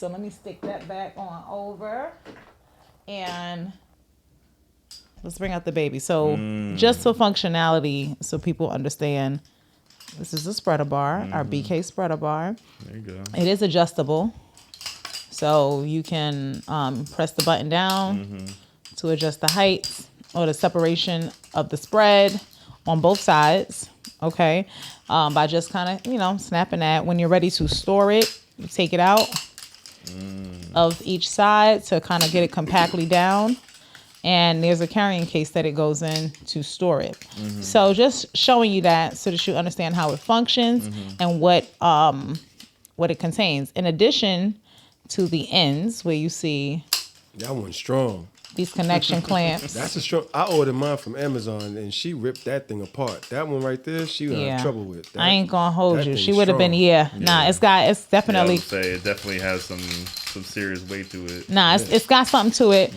So let me stick that back on over. And let's bring out the baby. So just for functionality, so people understand, this is a spreader bar, our BK spreader bar. There you go. It is adjustable. So you can press the button down to adjust the height or the separation of the spread on both sides. Okay. By just kind of, snapping that. When you're ready to store it, you take it out of each side to kind of get it compactly down. And there's a carrying case that it goes in to store it. So just showing you that so that you understand how it functions and what it contains. In addition to the ends where you see that one's strong. These connection clamps. That's a strong. I ordered mine from Amazon and she ripped that thing apart. That one right there, she would have trouble with. That, I ain't gonna hold you. She would have been Nah, it's definitely. I would say it definitely has some serious weight to it. Nah, it's got something to it,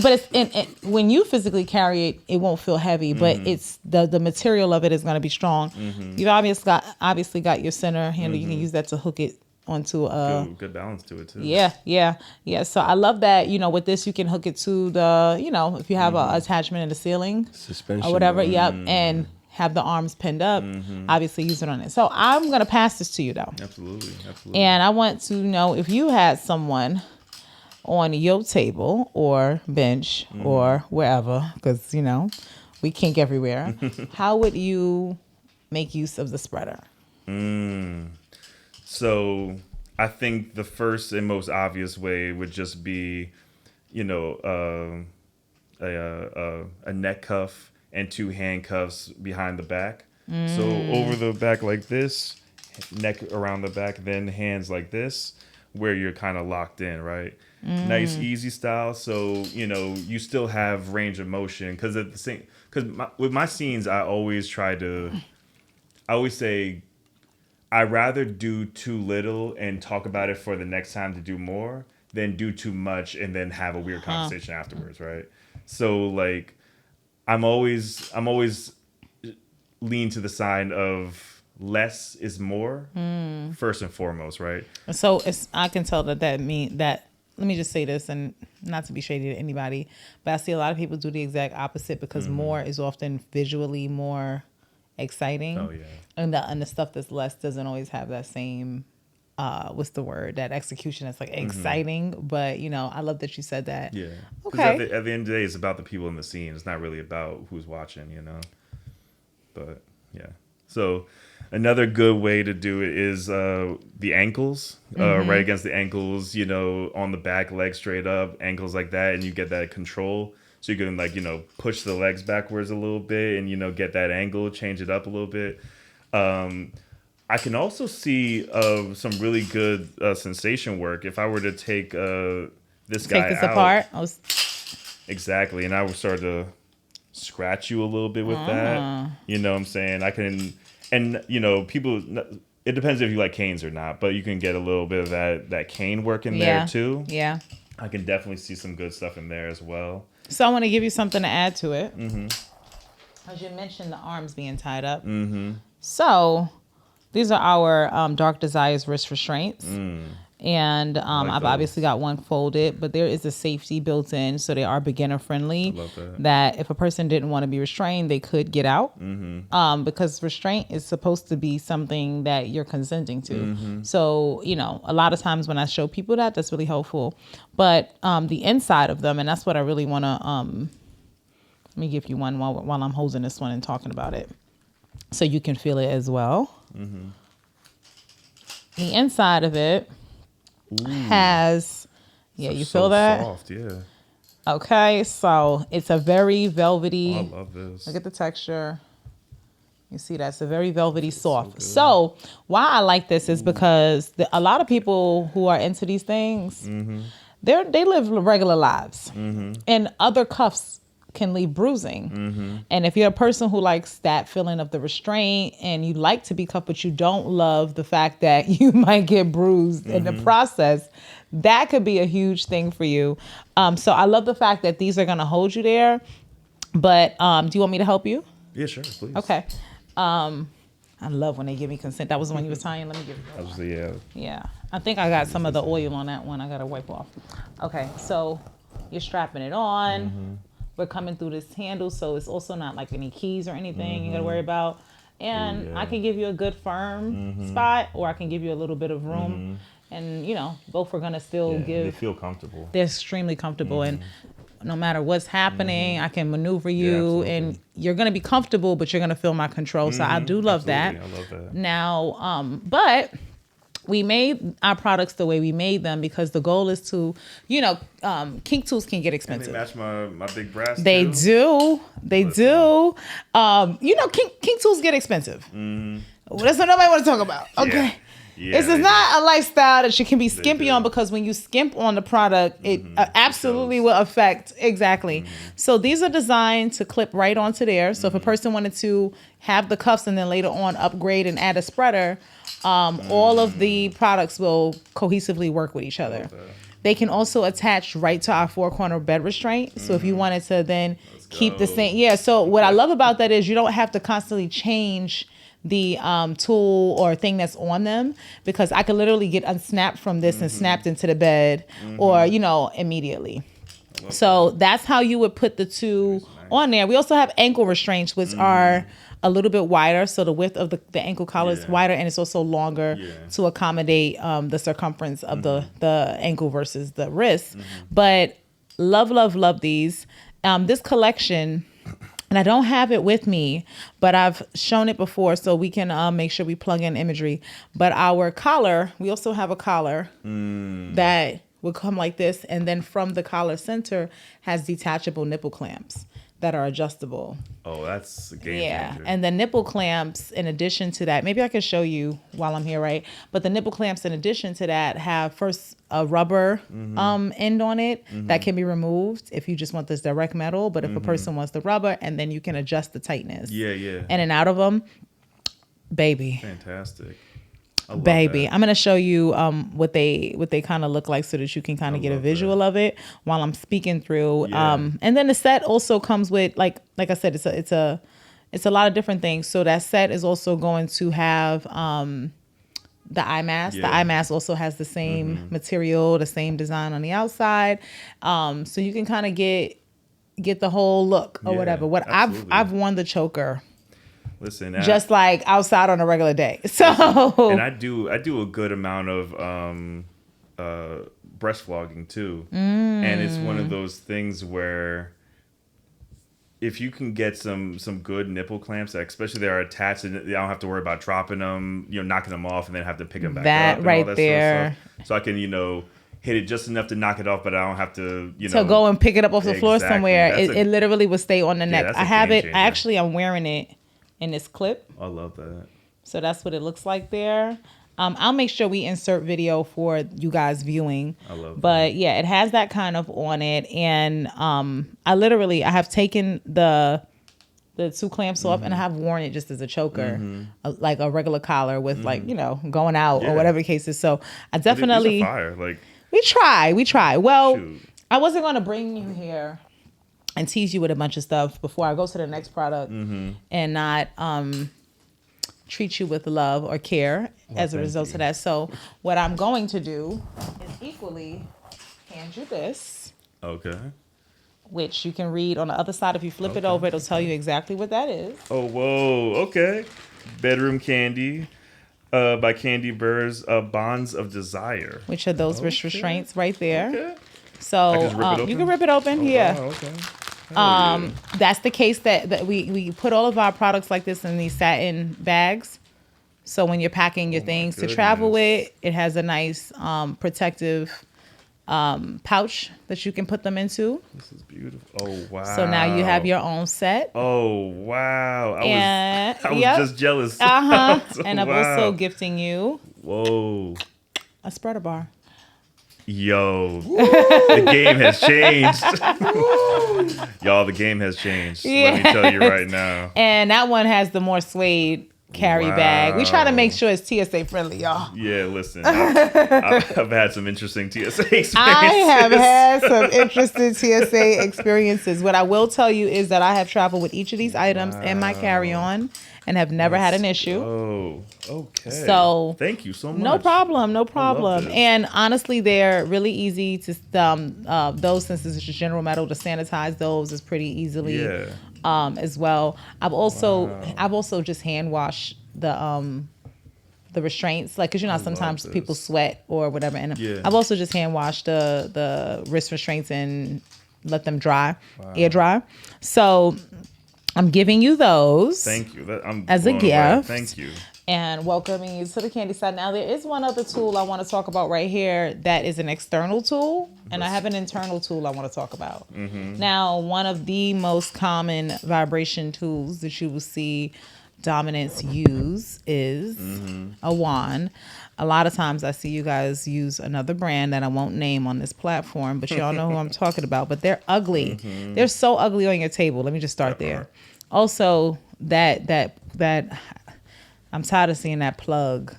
but it's when you physically carry it, it won't feel heavy. But it's the material of it is gonna be strong. You've obviously got your center handle. You can use that to hook it onto good balance to it too. Yeah. So I love that, with this you can hook it to the, if you have an attachment in the ceiling suspension or whatever, and have the arms pinned up, obviously use it on it. So I'm going to pass this to you though. Absolutely. And I want to know if you had someone on your table or bench or wherever, because, we kink everywhere. How would you make use of the spreader? So I think the first and most obvious way would just be, a neck cuff and 2 handcuffs behind the back. So over the back like this, neck around the back, then hands like this, where you're kind of locked in, right? Nice, easy style. So, you still have range of motion. Because with my scenes, I always say, I'd rather do too little and talk about it for the next time to do more than do too much and then have a weird conversation afterwards, right? So like, I'm always lean to the side of less is more first and foremost, right? So I can tell that mean that. Let me just say this, and not to be shady to anybody, but I see a lot of people do the exact opposite because more is often visually more exciting. Oh yeah. And the stuff that's less doesn't always have that same what's the word, that execution that's like exciting. But I love that you said that. Yeah. Okay. At the end of the day, it's about the people in the scene. It's not really about who's watching, But yeah. So another good way to do it is the ankles, right against the ankles, on the back, legs straight up, ankles like that, and you get that control. So you can push the legs backwards a little bit and, get that angle, change it up a little bit. I can also see some really good sensation work. If I were to take this guy this out. apart. Exactly. And I would start to scratch you a little bit with that. You know what I'm saying? I can, and people, it depends if you like canes or not, but you can get a little bit of that cane work in there too. Yeah. I can definitely see some good stuff in there as well. So I want to give you something to add to it. As you mentioned, the arms being tied up. So these are our Dark Desires wrist restraints. And I've obviously got one folded, but there is a safety built in. So they are beginner friendly. I love that if a person didn't want to be restrained, they could get out. Because restraint is supposed to be something that you're consenting to. So, a lot of times when I show people that's really helpful. But the inside of them, and that's what I really want to, let me give you one while I'm holding this one and talking about it. So you can feel it as well. The inside of it has, you feel that? Soft, yeah. Okay, so it's a very velvety. Oh, I love this. Look at the texture. You see that? It's a very velvety soft. So why I like this is because a lot of people who are into these things, they live regular lives, and other cuffs can leave bruising. And if you're a person who likes that feeling of the restraint and you like to be cuffed, but you don't love the fact that you might get bruised in the process, that could be a huge thing for you. So I love the fact that these are going to hold you there. But do you want me to help you? Yeah, sure, please. Okay. I love when they give me consent. That was the one you was tying. Let me give you that one. Yeah. Yeah. I think I got some of the oil on that one. I got to wipe off. Okay. So you're strapping it on. We're coming through this handle. So it's also not like any keys or anything you got to worry about. And I can give you a good firm spot, or I can give you a little bit of room. And, you know, both are going to still give. They feel comfortable. They're extremely comfortable. And no matter what's happening, I can maneuver you, and you're going to be comfortable, but you're going to feel my control. So I do love that. I love that. Now, but we made our products the way we made them because the goal is to, you know, kink tools can get expensive. And they match my big brass They too. do. They do. You know, kink tools get expensive. Well, that's what nobody want to talk about. Okay. Yeah, this is not a lifestyle that you can be skimpy on, because when you skimp on the product, it absolutely will affect. Exactly. So these are designed to clip right onto there. So if a person wanted to have the cuffs and then later on upgrade and add a spreader, all of the products will cohesively work with each other. They can also attach right to our 4-corner bed restraint. So if you wanted to then keep the same. Yeah. So what I love about that is you don't have to constantly change the tool or thing that's on them, because I could literally get unsnapped from this and snapped into the bed or, you know, immediately. So that's how you would put the two on there. We also have ankle restraints, which are a little bit wider. So the width of the ankle collar is wider, and it's also longer to accommodate the circumference of the ankle versus the wrist. But love these. This collection, and I don't have it with me, but I've shown it before, so we can make sure we plug in imagery. But our collar, we also have a collar that will come like this, and then from the collar center has detachable nipple clamps that are adjustable. Oh, that's a game changer. And the nipple clamps, in addition to that, maybe I can show you while I'm here, right? But the nipple clamps, in addition to that, have first a rubber end on it that can be removed if you just want this direct metal. But if a person wants the rubber, and then you can adjust the tightness. In and out of them, baby. Fantastic. Baby, I'm gonna show you what they kind of look like, so that you can kind of get a visual of it while I'm speaking through. And then the set also comes with, like I said, it's a lot of different things. So that set is also going to have the eye mask. The eye mask also has the same material, the same design on the outside, so you can kind of get the whole look or whatever. I've worn the choker. Listen, just like outside on a regular day. So, and I do a good amount of breast flogging too, and it's one of those things where if you can get some good nipple clamps, especially they are attached, and I don't have to worry about dropping them, knocking them off, and then have to pick them back up. That right there. Sort of stuff. So I can hit it just enough to knock it off, but I don't have to to go and pick it up off the floor somewhere. It literally will stay on the neck. I have it. I'm wearing it in this clip. I love that. So that's what it looks like there. I'll make sure we insert video for you guys viewing. I love that. But yeah, it has that kind of on it. And I have taken the two clamps off, and I have worn it just as a choker, like a regular collar with going out or whatever the case is. So I definitely... These are fire. We try. Well, shoot. I wasn't going to bring you here and tease you with a bunch of stuff before I go to the next product and not treat you with love or care as a result of that. So what I'm going to do is equally hand you this. Okay. Which you can read on the other side. If you flip it over, it'll tell you exactly what that is. Oh, whoa. Okay. Bedroom Candy by Candy Burrs, Bonds of Desire. Which are those restraints right there. Okay. So you can rip it open. Wow, okay. That's the case that we put all of our products like this in these satin bags. So when you're packing your things to travel with, it has a nice protective pouch that you can put them into. This is beautiful. Oh, wow. So now you have your own set. Oh, wow. I was just jealous. And I'm also gifting you a spreader bar. Yo, the game has changed. Y'all, the game has changed. Let me tell you right now. And that one has the more suede carry bag. We try to make sure it's TSA friendly, y'all. Yeah, listen, I've had some interesting TSA experiences. I have had some interesting TSA experiences. What I will tell you is that I have traveled with each of these items in my carry-on, and have never had an issue. Oh, okay. So thank you so much. No problem. this. And honestly, they're really easy to those, since it's just general metal, to sanitize those is pretty easily. Yeah. As well. I've also just hand washed the restraints, like, because sometimes people sweat or whatever, and I've also just hand washed the wrist restraints and let them dry, air dry. So I'm giving you those. Thank you. I'm as a blown gift. away. Thank you. And welcoming you to the candy side. Now, there is one other tool I want to talk about right here that is an external tool, and I have an internal tool I want to talk about. Now, one of the most common vibration tools that you will see dominants use is a wand. A lot of times I see you guys use another brand that I won't name on this platform, but y'all know who I'm talking about. But they're ugly. They're so ugly on your table. Let me just start there. Also, that I'm tired of seeing that plug.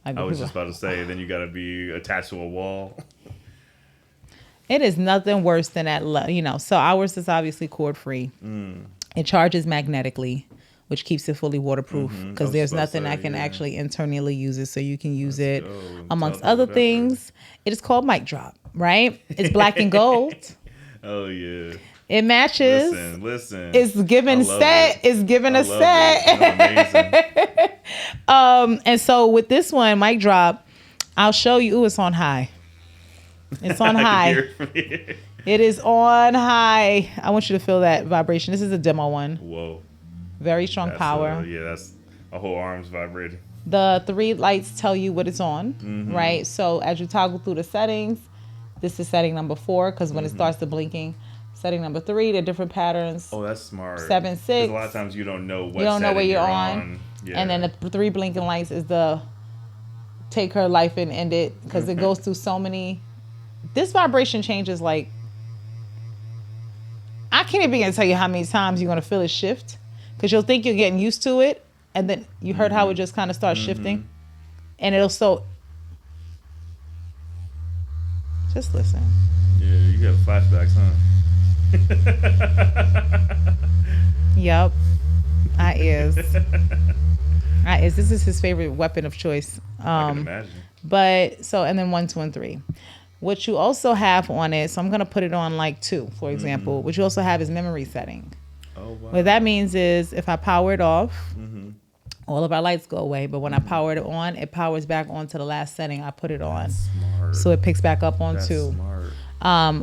I was just about to say, then you got to be attached to a wall. It is nothing worse than that, So ours is obviously cord free. It charges magnetically, which keeps it fully waterproof, because there's nothing that can actually internally use it, so you can use it amongst other things. It is called Mic Drop, right? It's black and gold. Oh yeah. It matches. Listen. It's given set. It's given a set. Amazing. And so with this one, Mic Drop, I'll show you. Ooh, it's on high. It's on high. It is on high. I want you to feel that vibration. This is a demo one. Whoa. Very strong power. That's a whole arm's vibrating. The 3 lights tell you what it's on, right? So as you toggle through the settings, this is setting number 4, because when it starts to blinking, setting number 3, they're different patterns. Oh, that's smart. 7, 6. Because a lot of times you don't know what where you're on. Yeah. And then the 3 blinking lights is the take her life and end it, because it goes through so many. This vibration changes like, I can't even begin to tell you how many times you're going to feel it shift, because you'll think you're getting used to it, and then you heard how it just kind of starts shifting, and it'll just listen. Yeah, you got flashbacks, huh? Yep. This is his favorite weapon of choice. I can imagine. But so, and then 1, 2, and 3. What you also have on it, so I'm going to put it on like 2, for example. What you also have is memory setting. Oh, wow. What that means is if I power it off, all of our lights go away. But when I power it on, it powers back on to the last setting I put it on. Smart. So it picks back up on That's 2. Smart.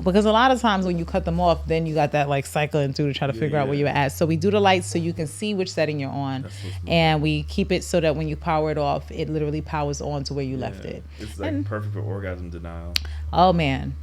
Because a lot of times when you cut them off, then you got that like cycling through to try to figure out where you're at. So we do the lights so you can see which setting you're on, and we keep it so that when you power it off, it literally powers on to where you left it. It's like perfect for orgasm denial. Oh man.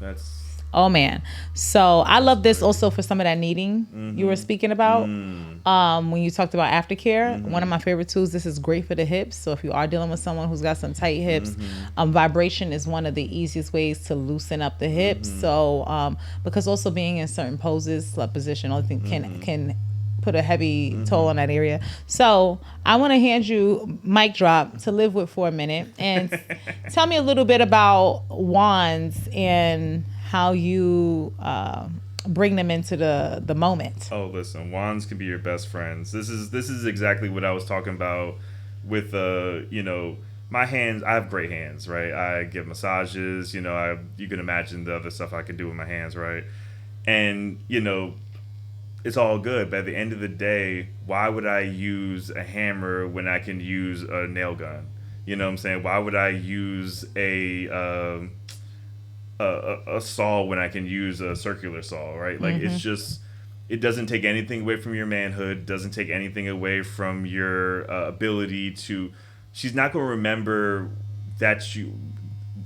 Oh man. So I love this also for some of that kneading you were speaking about. When you talked about aftercare, one of my favorite tools, this is great for the hips. So if you are dealing with someone who's got some tight hips, vibration is one of the easiest ways to loosen up the hips. So because also being in certain poses, slut position, I think can put a heavy toll on that area. So I want to hand you Mic Drop to live with for a minute, and tell me a little bit about wands and how you bring them into the moment. Oh, listen, wands can be your best friends. This is exactly what I was talking about with my hands. I have great hands, right? I give massages, you can imagine the other stuff I can do with my hands, right? And it's all good, but at the end of the day, why would I use a hammer when I can use a nail gun? You know what I'm saying? Why would I use a saw when I can use a circular saw, right? Like it's just, it doesn't take anything away from your manhood, doesn't take anything away from your ability to. She's not going to remember that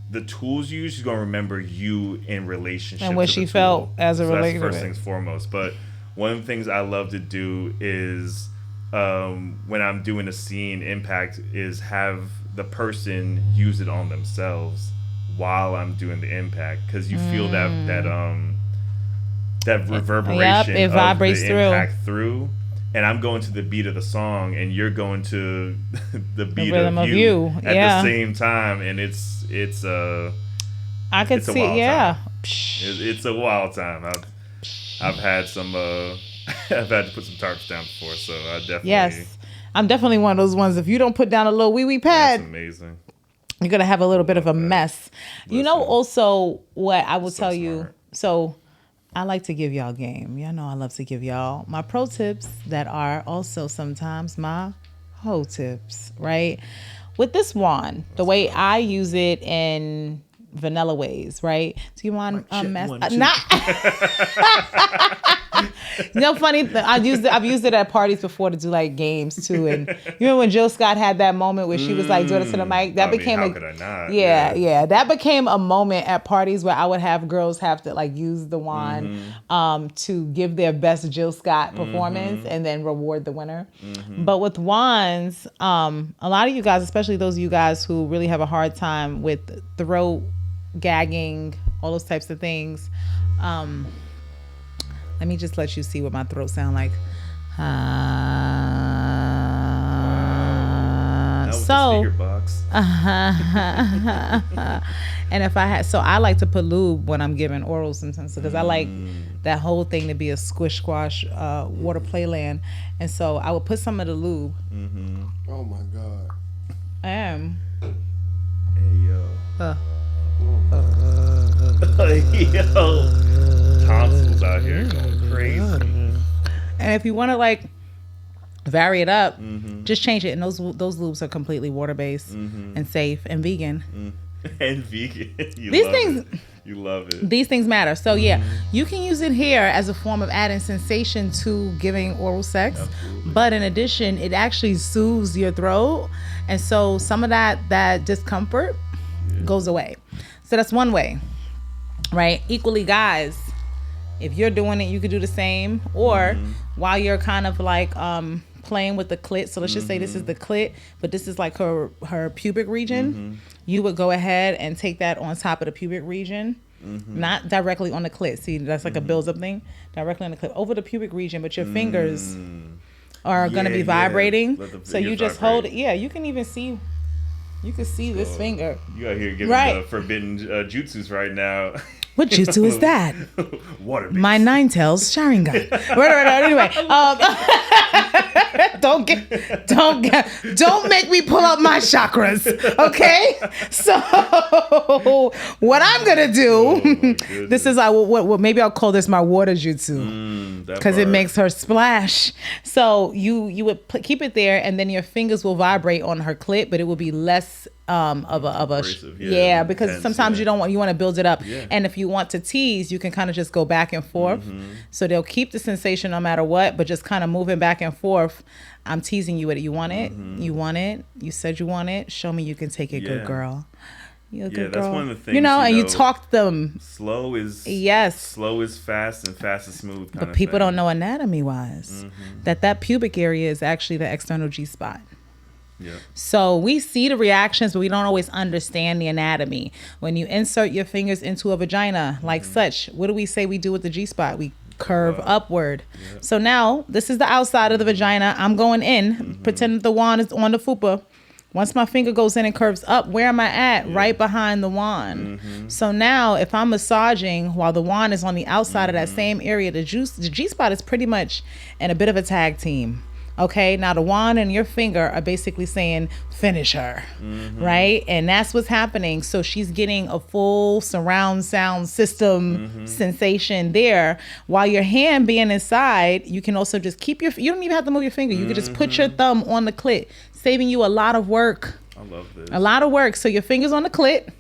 the tools you use. She's going to remember you in relationship and what to she the felt tool. as a So relationship. that's first things foremost. But one of the things I love to do is when I'm doing a scene impact is have the person use it on themselves while I'm doing the impact, because you feel that reverberation it vibrates of the impact through, and I'm going to the beat of the song and you're going to the beat rhythm of you at the same time, and it's I could see it's a wild time. I've had some I've had to put some tarps down before, so I definitely I'm definitely one of those ones. If you don't put down a little wee pad, That's amazing. you're gonna have a little bit of a mess. You know, Listen. also what I will tell you. smart. So I like to give y'all game. Y'all know I love to give y'all my pro tips that are also sometimes my hoe tips, right? With this wand, the way I use it in vanilla ways, right? Do you want not? You know, funny. I've used it at parties before to do like games too. And you know when Jill Scott had that moment where she was like doing it to the mic, that became how could I not? yeah, that became a moment at parties where I would have girls have to like use the wand to give their best Jill Scott performance and then reward the winner. But with wands, a lot of you guys, especially those of you guys who really have a hard time with throat gagging, all those types of things. Let me just let you see what my throat sound like. That was the So, speaker box. and if I had, so I like to put lube when I'm giving oral sometimes because I like that whole thing to be a squish squash water playland, and so I would put some of the lube. Oh my God. And Hey yo, tonsils out here going crazy. and if you want to like vary it up, just change it. And those lubes are completely water based and safe and vegan. And vegan. You love it. These things matter. So yeah, you can use it here as a form of adding sensation to giving oral sex. Absolutely. But in addition, it actually soothes your throat. And so some of that discomfort goes away. So that's one way, right? Equally, guys, if you're doing it, you could do the same. Or while you're kind of like playing with the clit, so let's just say this is the clit, but this is like her pubic region, you would go ahead and take that on top of the pubic region, not directly on the clit. See, that's like a build-up thing, directly on the clit, over the pubic region, but your fingers are going to be vibrating. So you just hold it. Yeah, you can even see. You can see this finger. You out here giving the forbidden jutsus right now. What jutsu is that? Water. My nine tails Sharingan. Right. Anyway, don't make me pull up my chakras. Okay. So what I'm gonna do? This is what maybe I'll call this my water jutsu because it makes her splash. So you would keep it there, and then your fingers will vibrate on her clit, but it will be less of a because intense, sometimes you want to build it up, Yeah. and if you want to tease, you can kind of just go back and forth. So they'll keep the sensation no matter what, but just kind of moving back and forth. I'm teasing you with it. You want it? You want it? You said you want it. Show me you can take it, good girl. You're a good girl. That's one of the things. You know, and you talk them. Slow is fast, and fast is smooth. But people don't know anatomy wise that pubic area is actually the external G spot. Yeah. So we see the reactions, but we don't always understand the anatomy. When you insert your fingers into a vagina like such, what do we say we do with the G spot? We curve upward. Yep. So now this is the outside of the vagina. I'm going in, pretend that the wand is on the fupa. Once my finger goes in and curves up, where am I at? Yeah. Right behind the wand. So now if I'm massaging while the wand is on the outside of that same area, the G spot is pretty much in a bit of a tag team. Okay, now the wand and your finger are basically saying, finish her, right? And that's what's happening. So she's getting a full surround sound system sensation there. While your hand being inside, you can also just keep you don't even have to move your finger. You can just put your thumb on the clit, saving you a lot of work. I love this. A lot of work. So your finger's on the clit.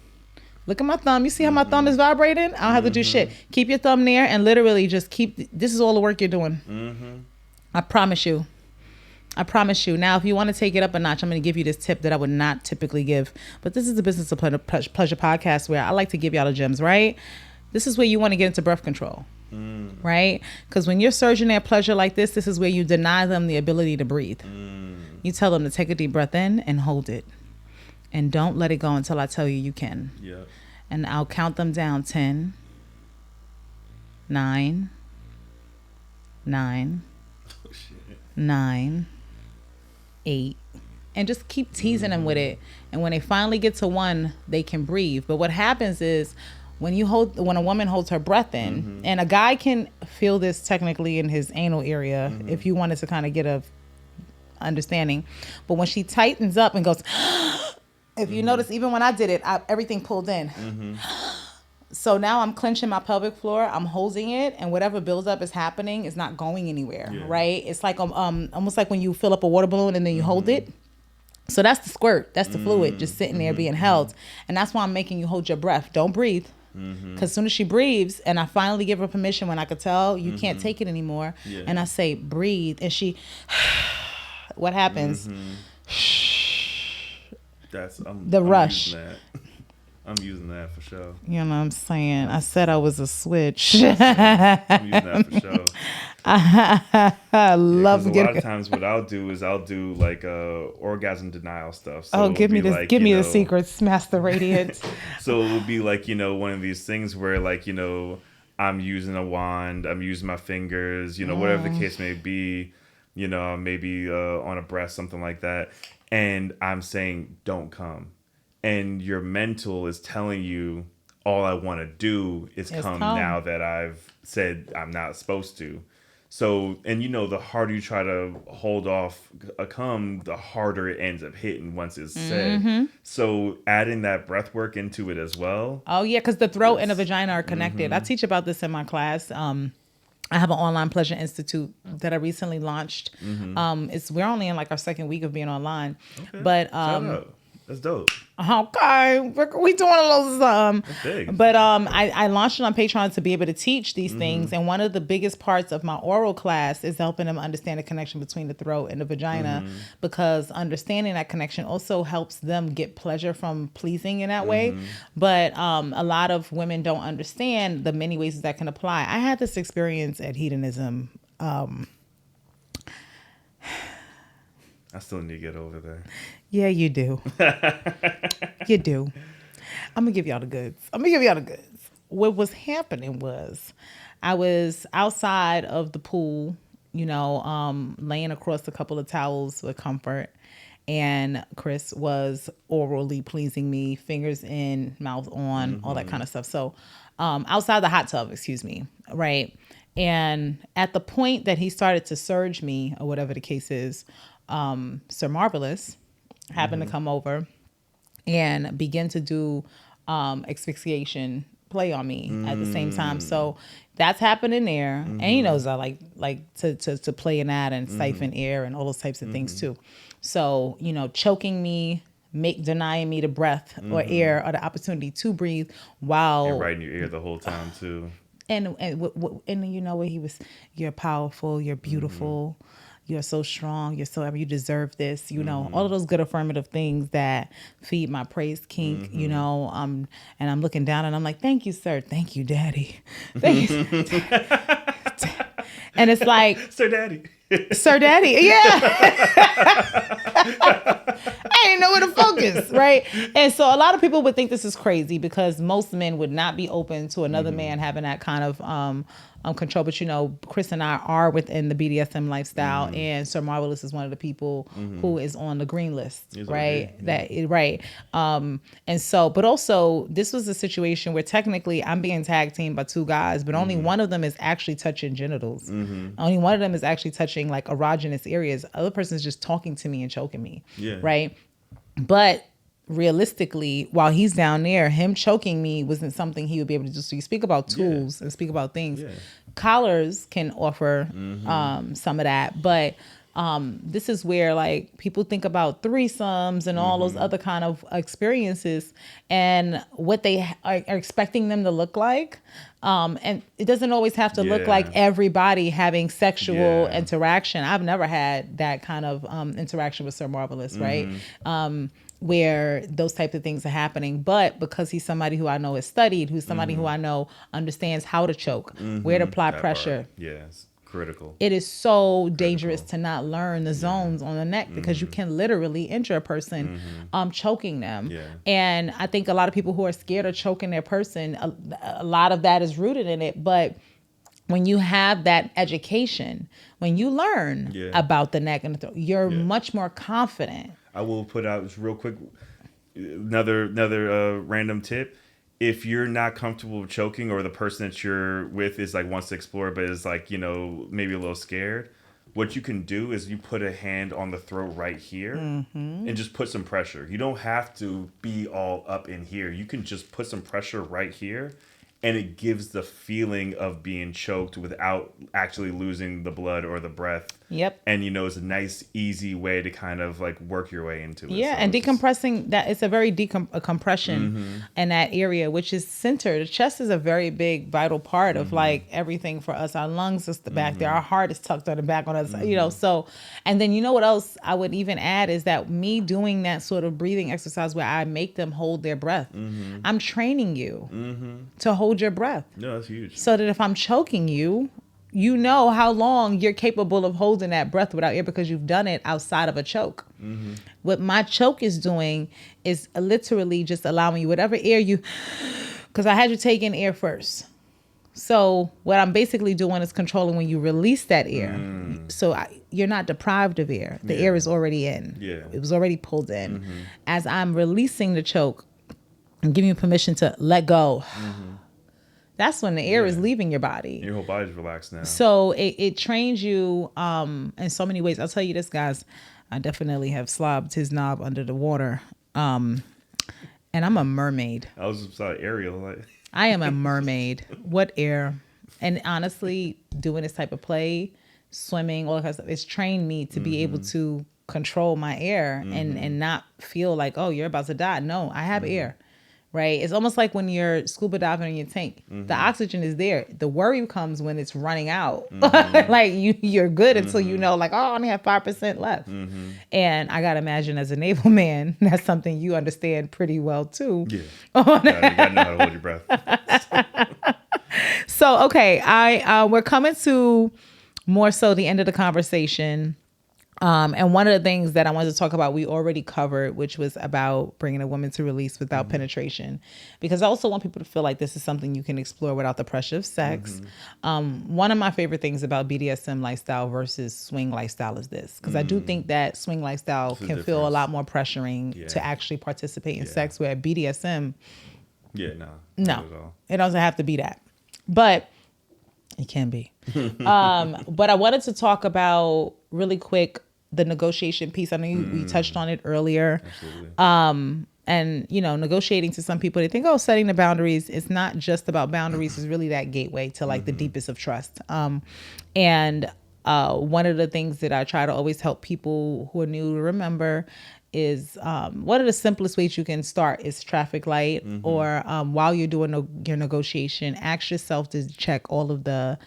Look at my thumb. You see how my thumb is vibrating? I don't have to do shit. Keep your thumb there and literally just this is all the work you're doing. I promise you. Now, if you want to take it up a notch, I'm going to give you this tip that I would not typically give. But this is the Business of Pleasure podcast where I like to give y'all the gems, right? This is where you want to get into birth control, right? Because when you're surging their pleasure like this is where you deny them the ability to breathe. You tell them to take a deep breath in and hold it. And don't let it go until I tell you you can. Yep. And I'll count them down. 10, 9, 9, 9, 8, and just keep teasing them with it. And when they finally get to 1, they can breathe. But what happens is when a woman holds her breath in, and a guy can feel this technically in his anal area, if you wanted to kind of get a understanding. But when she tightens up and goes, if you notice, even when I did it, everything pulled in. So now I'm clenching my pelvic floor. I'm holding it, and whatever buildup is happening is not going anywhere, right? It's like almost like when you fill up a water balloon and then you hold it. So that's the squirt. That's the fluid just sitting there being held. And that's why I'm making you hold your breath. Don't breathe. Because as soon as she breathes, and I finally give her permission when I could tell you can't take it anymore, and I say, breathe, and she, what happens? I'm rush. Using that. I'm using that for sure. You know what I'm saying? I said I was a switch. I'm using that for sure. I love a lot of times what I'll do is I'll do like orgasm denial stuff. So give me this. like, give me the secrets, Master Radiant. So it would be like, one of these things where like, I'm using a wand, I'm using my fingers, whatever the case may be, maybe on a breast, something like that. And I'm saying, don't come. And your mental is telling you all I want to do is come now that I've said I'm not supposed to. So, and the harder you try to hold off a come, the harder it ends up hitting once it's said. So adding that breath work into it as well. Oh, yeah, because the throat and the vagina are connected. I teach about this in my class. I have an online pleasure institute that I recently launched. We're only in like our second week of being online. Okay. But shout out. That's dope. Okay, we doing a little That's big. But I launched it on Patreon to be able to teach these things, and one of the biggest parts of my oral class is helping them understand the connection between the throat and the vagina, because understanding that connection also helps them get pleasure from pleasing in that way. But a lot of women don't understand the many ways that can apply. I had this experience at Hedonism. I still need to get over there. Yeah, you do. You do. I'm going to give y'all the goods. What was happening was I was outside of the pool, laying across a couple of towels with comfort. And Chris was orally pleasing me, fingers in, mouth on, all that kind of stuff. So outside the hot tub, right? And at the point that he started to surge me, or whatever the case is, Sir Marvelous happened to come over and begin to do asphyxiation play on me at the same time. So that's happening there. And he knows I like to play in that and siphon air and all those types of things too. So, choking me, denying me the breath or air or the opportunity to breathe while... And right in your ear the whole time too. And you know what he was, you're powerful, you're beautiful, you're so strong, you deserve this, all of those good affirmative things that feed my praise kink, and I'm looking down and I'm like, thank you, sir. Thank you, daddy. Thank you. And it's like, Sir Daddy. Sir Daddy, yeah. I didn't know where to focus, right? And so a lot of people would think this is crazy because most men would not be open to another man having that kind of control. But Chris and I are within the BDSM lifestyle, and Sir Marvelous is one of the people who is on the green list, right? Right. And so, but also this was a situation where technically I'm being tag teamed by two guys, but only one of them is actually touching genitals. Only one of them is actually touching like erogenous areas. The other person is just talking to me and choking me, right? But realistically, while he's down there, him choking me wasn't something he would be able to do. So you speak about tools and speak about things. Collars can offer some of that, but this is where like people think about threesomes and all those other kind of experiences and what they are expecting them to look like. And it doesn't always have to look like everybody having sexual interaction. I've never had that kind of interaction with Sir Marvelous, right? Where those types of things are happening. But because he's somebody who I know is studied, who's somebody who I know understands how to choke, where to apply pressure. Yes. Critical. It is so dangerous to not learn the zones on the neck because you can literally injure a person choking them. And I think a lot of people who are scared of choking their person, a lot of that is rooted in it. But when you have that education, when you learn about the neck and the throat, you're much more confident. I will put out just real quick another random tip. If you're not comfortable with choking, or the person that you're with is like wants to explore but is like maybe a little scared, what you can do is you put a hand on the throat right here and just put some pressure. You don't have to be all up in here. You can just put some pressure right here, and it gives the feeling of being choked without actually losing the blood or the breath. Yep. And it's a nice, easy way to kind of like work your way into it. Yeah, So and it's just- decompressing, that it's a very compression in that area, which is center. The chest is a very big, vital part of like everything for us. Our lungs is the back there. Our heart is tucked on the back on us, so, and then what else I would even add is that me doing that sort of breathing exercise where I make them hold their breath, I'm training you to hold your breath. No, that's huge. So that if I'm choking you, you know how long you're capable of holding that breath without air because you've done it outside of a choke. What my choke is doing is literally just allowing you whatever air you, because I had you take in air first. So what I'm basically doing is controlling when you release that air. So you're not deprived of air. The air is already in. Yeah. It was already pulled in. As I'm releasing the choke and giving you permission to let go, that's when the air is leaving your body. Your whole body's relaxed now. So it trains you in so many ways. I'll tell you this, guys. I definitely have slobbed his knob under the water. And I'm a mermaid. I was beside Ariel. Like, I am a mermaid. What air? And honestly, doing this type of play, swimming, all that kind of stuff, it's trained me to be able to control my air and not feel like, oh, you're about to die. No, I have air. Right? It's almost like when you're scuba diving in your tank. The oxygen is there. The worry comes when it's running out. Like you're good until you know, like, oh, I only have 5% left. And I gotta imagine as a naval man, that's something you understand pretty well too. yeah. You gotta know how to hold your breath. So okay, we're coming to more so the end of the conversation. And one of the things that I wanted to talk about, we already covered, which was about bringing a woman to release without penetration, because I also want people to feel like this is something you can explore without the pressure of sex. One of my favorite things about BDSM lifestyle versus swing lifestyle is this, because I do think that swing lifestyle can feel a lot more pressuring to actually participate in sex, where BDSM, Yeah, no, not at all. it doesn't have to be that, but it can be. But I wanted to talk about really quick the negotiation piece. I know we touched on it earlier. Absolutely. And negotiating, to some people, they think, oh, setting the boundaries. It's not just about boundaries. It's really that gateway to like the deepest of trust. And one of the things that I try to always help people who are new to remember is one of the simplest ways you can start is traffic light, or while you're doing your negotiation, ask yourself to check all of the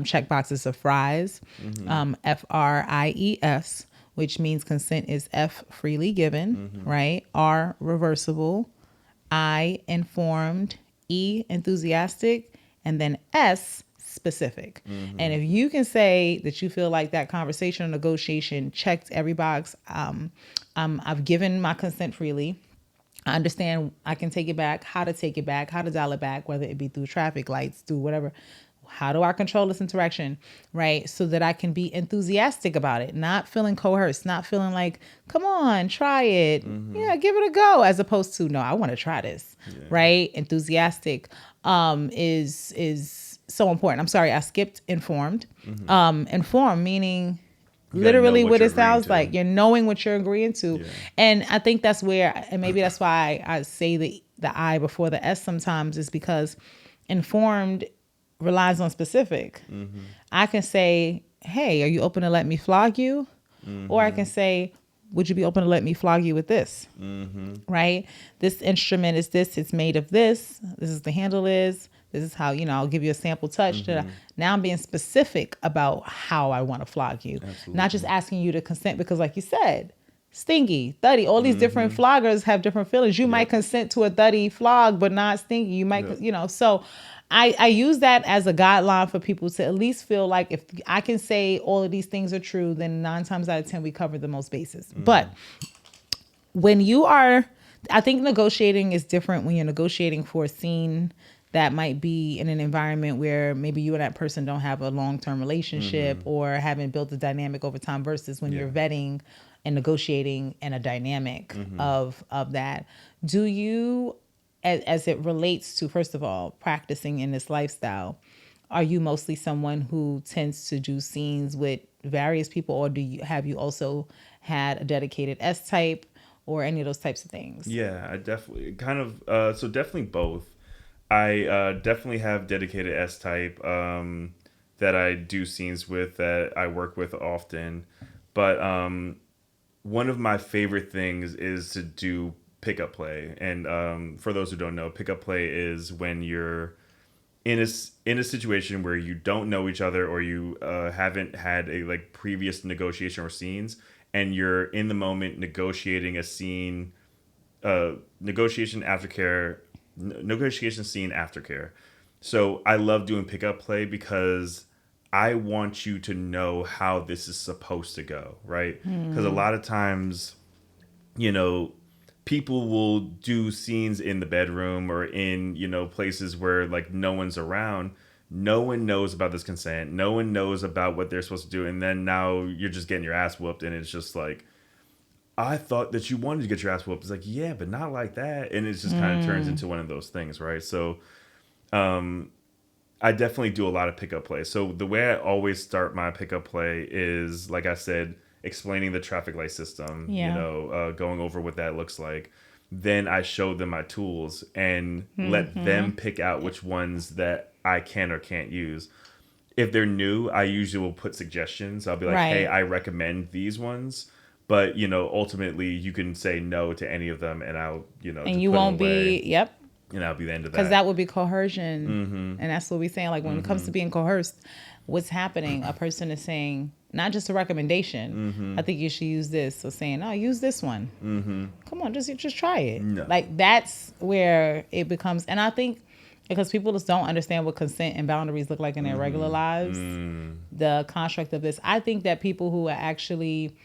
check boxes of FRIES, FRIES, which means consent is F, freely given, right? R, reversible, I, informed, E, enthusiastic, and then S, specific. And if you can say that you feel like that conversation or negotiation checked every box, I've given my consent freely. I understand I can take it back, how to take it back, how to dial it back, whether it be through traffic lights, through whatever. How do I control this interaction, right? So that I can be enthusiastic about it, not feeling coerced, not feeling like, come on, try it. Yeah, give it a go. As opposed to, no, I want to try this, right? Enthusiastic is so important. I'm sorry, I skipped informed. Informed meaning literally what it sounds like. You're knowing what you're agreeing to. Yeah. And I think that's where, and maybe that's why I say the I before the S sometimes, is because informed relies on specific. I can say, hey, are you open to let me flog you? Or I can say, would you be open to let me flog you with this? Right? This instrument is this, it's made of this. This is the handle is. This is how, I'll give you a sample touch. Now I'm being specific about how I want to flog you. Absolutely. Not just asking you to consent because, like you said, stingy, thuddy, all these different floggers have different feelings. You might consent to a thuddy flog, but not stingy. You might, so I use that as a guideline for people to at least feel like if I can say all of these things are true, then 9 times out of 10, we cover the most bases. But when you are, I think negotiating is different when you're negotiating for a scene that might be in an environment where maybe you and that person don't have a long-term relationship or haven't built a dynamic over time, versus when you're vetting and negotiating in a dynamic of that. Do you, as it relates to, first of all, practicing in this lifestyle, are you mostly someone who tends to do scenes with various people, or have you also had a dedicated S type or any of those types of things? Yeah, I definitely so definitely both. I definitely have dedicated S type that I do scenes with, that I work with often. But one of my favorite things is to do pickup play. And for those who don't know, pickup play is when you're in a situation where you don't know each other, or you haven't had a like previous negotiation or scenes, and you're in the moment negotiating a scene, negotiation aftercare, negotiation scene aftercare. So I love doing pickup play because I want you to know how this is supposed to go, right? Because a lot of times, you know, people will do scenes in the bedroom or in, places where like no one's around. No one knows about this consent. No one knows about what they're supposed to do. And then now you're just getting your ass whooped, and it's just like, I thought that you wanted to get your ass whooped. It's like, yeah, but not like that. And it just kind of turns into one of those things, right? So I definitely do a lot of pickup play. So the way I always start my pickup play is, like I said, explaining the traffic light system, going over what that looks like. Then I show them my tools and let them pick out which ones that I can or can't use. If they're new, I usually will put suggestions. I'll be like, hey, I recommend these ones. But, ultimately you can say no to any of them, and I'll, and you won't be, yep. And that'll be the end of that. Because that would be coercion. And that's what we're saying. Like, when it comes to being coerced, what's happening? A person is saying, not just a recommendation, I think you should use this, or saying, oh, use this one. Come on, just try it. No. Like, that's where it becomes, and I think because people just don't understand what consent and boundaries look like in their regular lives, the construct of this. I think that people who are actually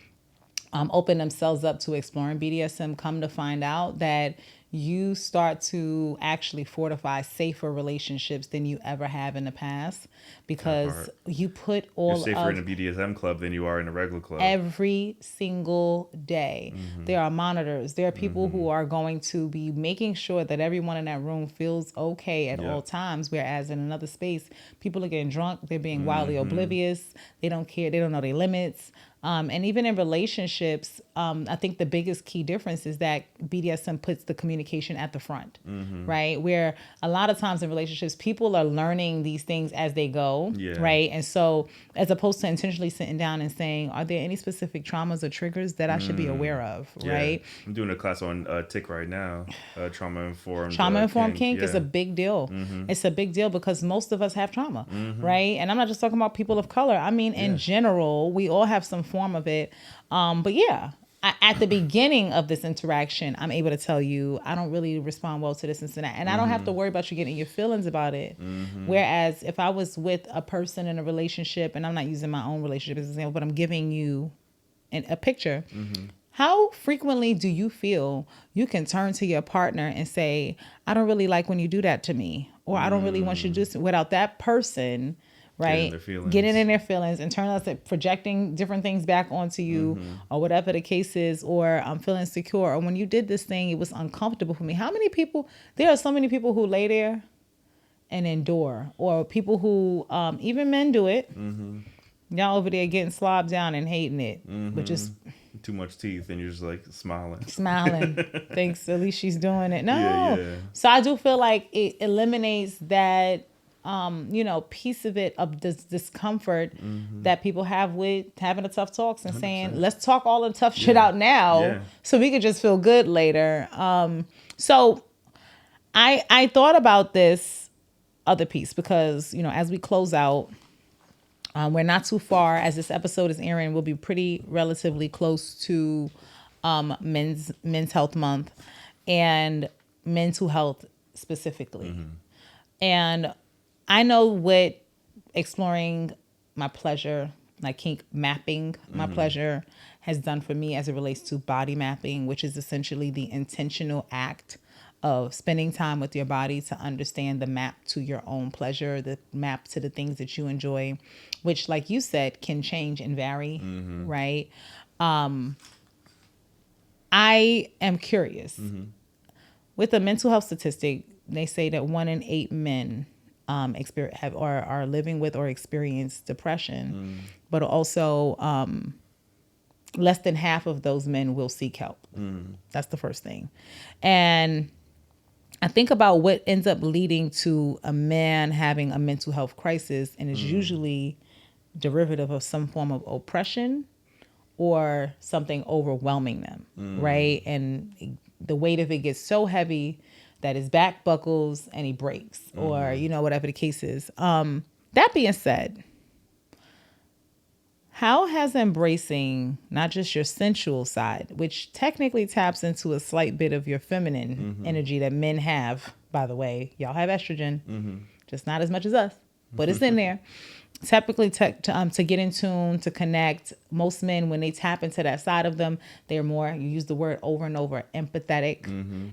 open themselves up to exploring BDSM come to find out that you start to actually fortify safer relationships than you ever have in the past, because you put all You're safer in a BDSM club than you are in a regular club. Every single day. There are monitors. There are people who are going to be making sure that everyone in that room feels okay at all times, whereas in another space, people are getting drunk. They're being wildly oblivious. They don't care. They don't know their limits. And even in relationships, I think the biggest key difference is that BDSM puts the communication at the front, right? Where a lot of times in relationships, people are learning these things as they go, right? And so as opposed to intentionally sitting down and saying, are there any specific traumas or triggers that I should be aware of, right? I'm doing a class on TIC right now, trauma-informed kink is a big deal. It's a big deal because most of us have trauma, right? And I'm not just talking about people of color. I mean, in general, we all have some form of it. But yeah, at the beginning of this interaction, I'm able to tell you, I don't really respond well to this and that. And I don't have to worry about you getting your feelings about it. Whereas if I was with a person in a relationship, and I'm not using my own relationship as an example, but I'm giving you a picture. How frequently do you feel you can turn to your partner and say, I don't really like when you do that to me, or I don't really want you to do this, without that person, right, getting in their feelings and turning out that projecting different things back onto you, or whatever the case is, or I'm feeling insecure, or when you did this thing, it was uncomfortable for me. How many people, there are so many people who lay there and endure, or people who, even men do it. Y'all over there getting slobbed down and hating it, but just too much teeth, and you're just like smiling. Thanks, at least she's doing it. No. So I do feel like it eliminates that piece of it, of this discomfort that people have with having the tough talks and 100%. Saying, let's talk all the tough shit out now so we could just feel good later. So I thought about this other piece because, as we close out, we're not too far. As this episode is airing, we'll be pretty relatively close to Men's Health Month and mental health specifically. And I know what exploring my pleasure, like kink mapping my pleasure, has done for me as it relates to body mapping, which is essentially the intentional act of spending time with your body to understand the map to your own pleasure, the map to the things that you enjoy, which, like you said, can change and vary, right? I am curious. With a mental health statistic, they say that 1 in 8 men are living with or experience depression, but also less than half of those men will seek help. That's the first thing. And I think about what ends up leading to a man having a mental health crisis, and it's usually derivative of some form of oppression or something overwhelming them, right? And the weight of it gets so heavy that his back buckles and he breaks, or, you know, whatever the case is. That being said, how has embracing not just your sensual side, which technically taps into a slight bit of your feminine energy that men have, by the way, y'all have estrogen, just not as much as us, but it's in there. Typically to get in tune, to connect. Most men, when they tap into that side of them, they're more, you use the word over and over, empathetic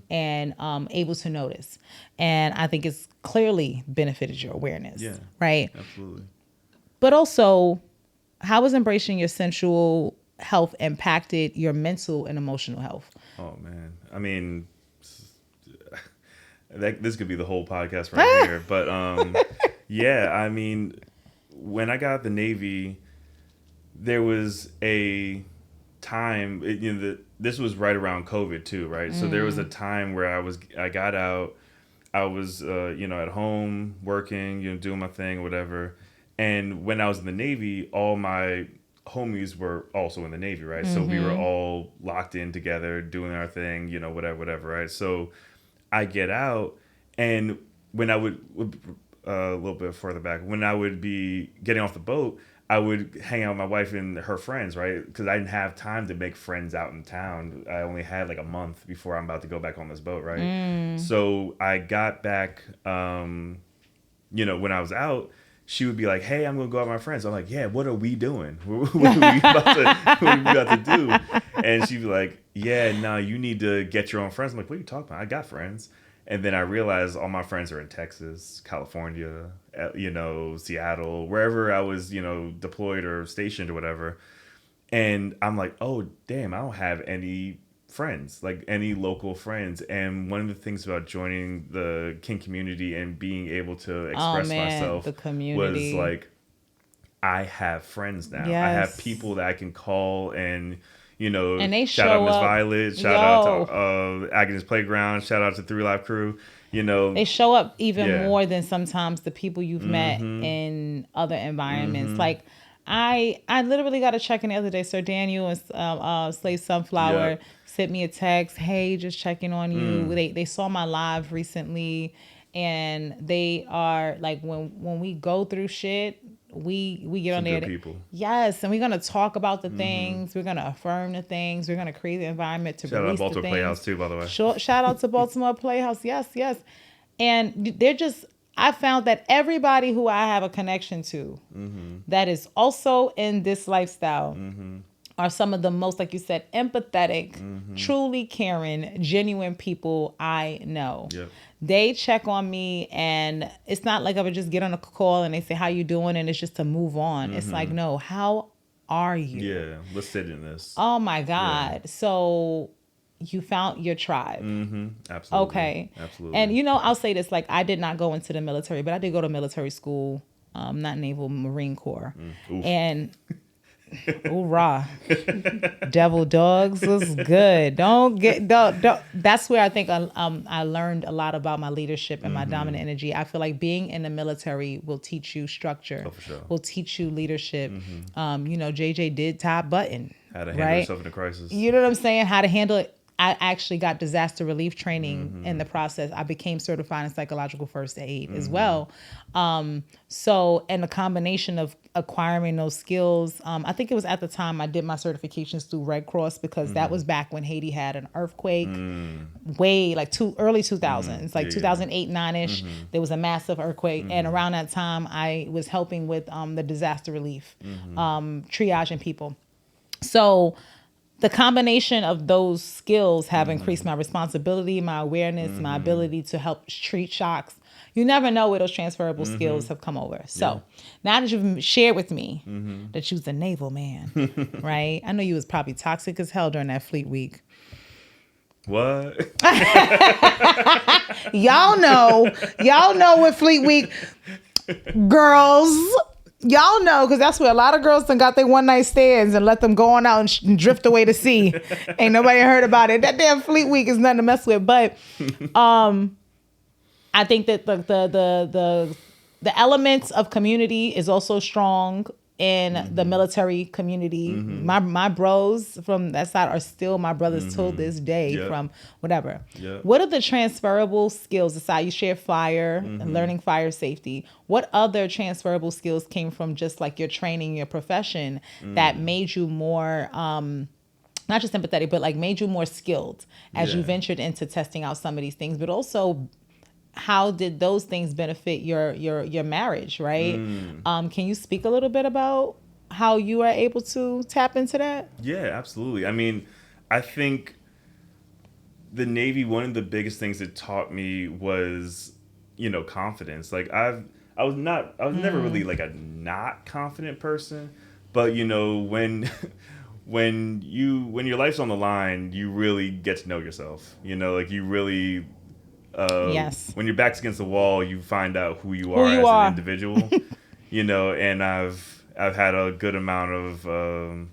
and able to notice. And I think it's clearly benefited your awareness, right? Absolutely. But also, how has embracing your sensual health impacted your mental and emotional health? Oh, man. I mean, this could be the whole podcast right here. But yeah, I mean, when I got out of the Navy, there was a time, this was right around COVID too, right? So there was a time where I got out, I was, at home working, doing my thing, whatever. And when I was in the Navy, all my homies were also in the Navy, right? So we were all locked in together, doing our thing, whatever, right? So I get out, and when I would a little bit further back, when I would be getting off the boat, I would hang out with my wife and her friends, right? Because I didn't have time to make friends out in town. I only had like a month before I'm about to go back on this boat, right? So I got back, when I was out, she would be like, "Hey, I'm gonna go out with my friends." I'm like, "Yeah, what are we doing? What are we about to do?" And she'd be like, "Yeah, no, you need to get your own friends." I'm like, "What are you talking about? I got friends." And then I realized all my friends are in Texas, California, Seattle, wherever I was, deployed or stationed or whatever. And I'm like, oh, damn, I don't have any friends, like any local friends. And one of the things about joining the kink community and being able to express myself the community. was like, I have friends now. Yes. I have people that I can call and and they shout out Miss up. Violet, shout out to Agnes Playground, shout out to 3 Live Crew. They show up even more than sometimes the people you've met in other environments. Like I literally got a check-in the other day. Sir Daniel and Slave Sunflower sent me a text. Hey, just checking on you. They saw my live recently, and they are like, when we go through shit, we get on there. People. Yes, and we're gonna talk about the things. We're gonna affirm the things. We're gonna create the environment to shout release the things. Shout out Baltimore Playhouse too, by the way. Shout out to Baltimore Playhouse. Yes. And they're just, I found that everybody who I have a connection to that is also in this lifestyle are some of the most, like you said, empathetic, truly caring, genuine people I know. Yep. They check on me, and it's not like I would just get on a call and they say, "How you doing?" and it's just to move on. It's like, no, how are you? Yeah, let's sit in this. Oh my God. Yeah. So you found your tribe. Absolutely. Okay. Absolutely. And I'll say this, like, I did not go into the military, but I did go to military school, not Naval, Marine Corps. And hoorah. Devil dogs was good. Don't. That's where I think I learned a lot about my leadership and my dominant energy. I feel like being in the military will teach you structure. Oh, for sure. Will teach you leadership. JJ did top button. How to handle yourself in a crisis. You know what I'm saying? How to handle it. I actually got disaster relief training in the process. I became certified in psychological first aid as well. So, and the combination of acquiring those skills, I think it was at the time I did my certifications through Red Cross, because that was back when Haiti had an earthquake, way like early 2000s, like 2008, 9-ish. There was a massive earthquake. And around that time, I was helping with the disaster relief, triaging people. So the combination of those skills have increased my responsibility, my awareness, my ability to help treat shocks. You never know where those transferable skills have come over. So now that you've shared with me that you was a naval man, right? I know you was probably toxic as hell during that fleet week. What? Y'all know what Fleet Week girls. Y'all know, because that's where a lot of girls done got their one night stands and let them go on out and drift away to sea. Ain't nobody heard about it. That damn Fleet Week is nothing to mess with. But I think that the elements of community is also strong in the military community. My bros from that side are still my brothers till this day from whatever. What are the transferable skills aside? You share fire and learning fire safety. What other transferable skills came from just like your training, your profession that made you more, not just empathetic, but like made you more skilled as you ventured into testing out some of these things, but also how did those things benefit your marriage, right? Can you speak a little bit about how you are able to tap into that? Yeah, absolutely. I mean, I think the Navy, one of the biggest things it taught me was, confidence. Like I was never really like a not confident person, but when your life's on the line, you really get to know yourself. Like you really. Yes. When your back's against the wall, you find out who you are as an individual, and I've had a good amount of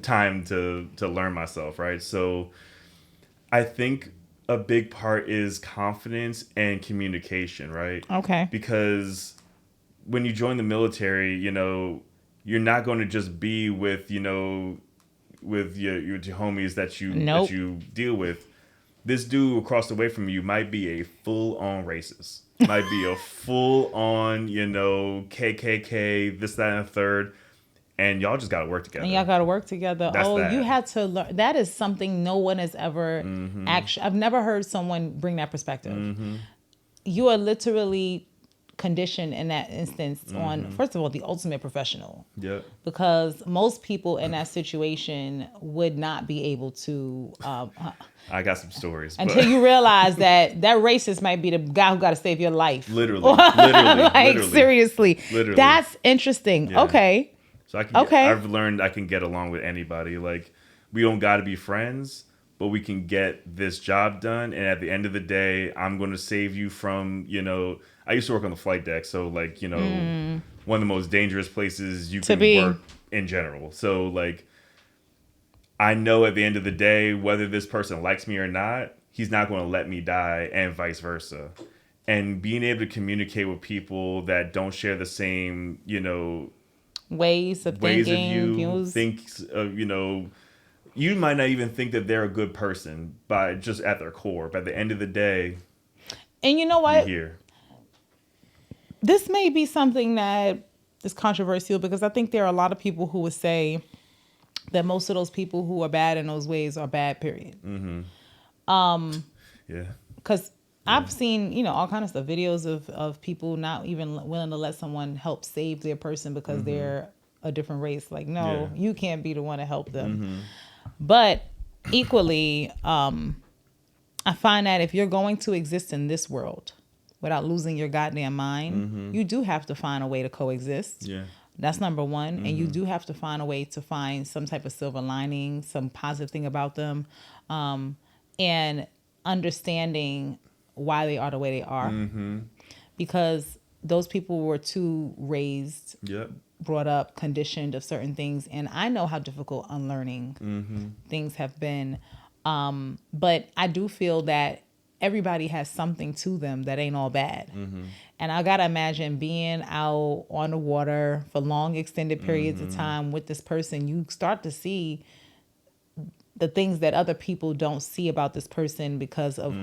time to learn myself, right? So I think a big part is confidence and communication, right? Okay. Because when you join the military, you're not going to just be with your homies that you deal with. This dude across the way from you might be a full-on racist. Might be a full-on, KKK, this, that, and a third. And y'all just got to work together. And y'all got to work together. That's that. You had to learn. That is something no one has ever actually... I've never heard someone bring that perspective. You are literally conditioned in that instance on, first of all, the ultimate professional. Yeah. Because most people in that situation would not be able to... I got some stories. Until you realize that racist might be the guy who got to save your life. Literally. Seriously. Literally. That's interesting. Yeah. Okay. So I've learned I can get along with anybody. Like, we don't got to be friends, but we can get this job done. And at the end of the day, I'm going to save you from, I used to work on the flight deck. So like, one of the most dangerous places you can work in general. So like, I know at the end of the day, whether this person likes me or not, he's not going to let me die, and vice versa. And being able to communicate with people that don't share the same, ways of thinking, views. You might not even think that they're a good person by just at their core. But at the end of the day, and you know what? You're here. This may be something that is controversial because I think there are a lot of people who would say that most of those people who are bad in those ways are bad, period. Yeah. Because I've seen, all kinds of stuff, videos of people not even willing to let someone help save their person because they're a different race. Like, no, you can't be the one to help them. But equally, I find that if you're going to exist in this world without losing your goddamn mind, you do have to find a way to coexist. Yeah. That's number one. And you do have to find a way to find some type of silver lining, some positive thing about them, and understanding why they are the way they are. Because those people were too raised, brought up, conditioned of certain things. And I know how difficult unlearning things have been. But I do feel that everybody has something to them that ain't all bad. And I gotta imagine being out on the water for long extended periods of time with this person, you start to see the things that other people don't see about this person because of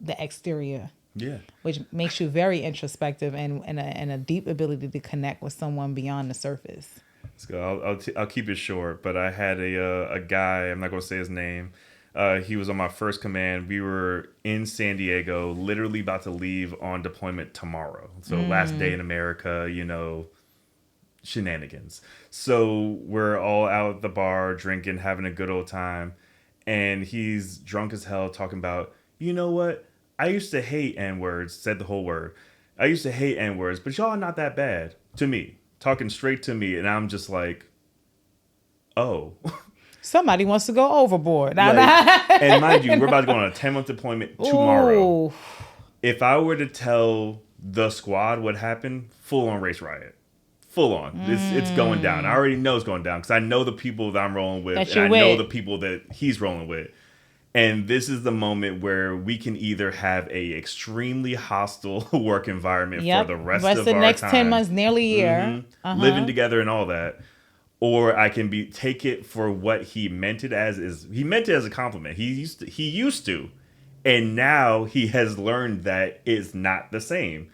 the exterior. Yeah. Which makes you very introspective and a deep ability to connect with someone beyond the surface. Let's go. I'll keep it short, but I had a guy, I'm not going to say his name. He was on my first command. We were in San Diego, literally about to leave on deployment tomorrow. So last day in America, shenanigans. So we're all out at the bar, drinking, having a good old time. And he's drunk as hell talking about, you know what? I used to hate N-words, said the whole word. I used to hate N-words, but y'all are not that bad to me. Talking straight to me. And I'm just like, oh. Somebody wants to go overboard. And mind you, we're about to go on a 10-month deployment tomorrow. Ooh. If I were to tell the squad what happened, full on race riot. Full on. It's going down. I already know it's going down because I know the people that I'm rolling with, and I know the people that he's rolling with. And this is the moment where we can either have a extremely hostile work environment for the rest of the our next time, 10 months, nearly a year, living together and all that, or I can take it for what he meant it as. He meant it as a compliment. He used to, and now he has learned that it's not the same.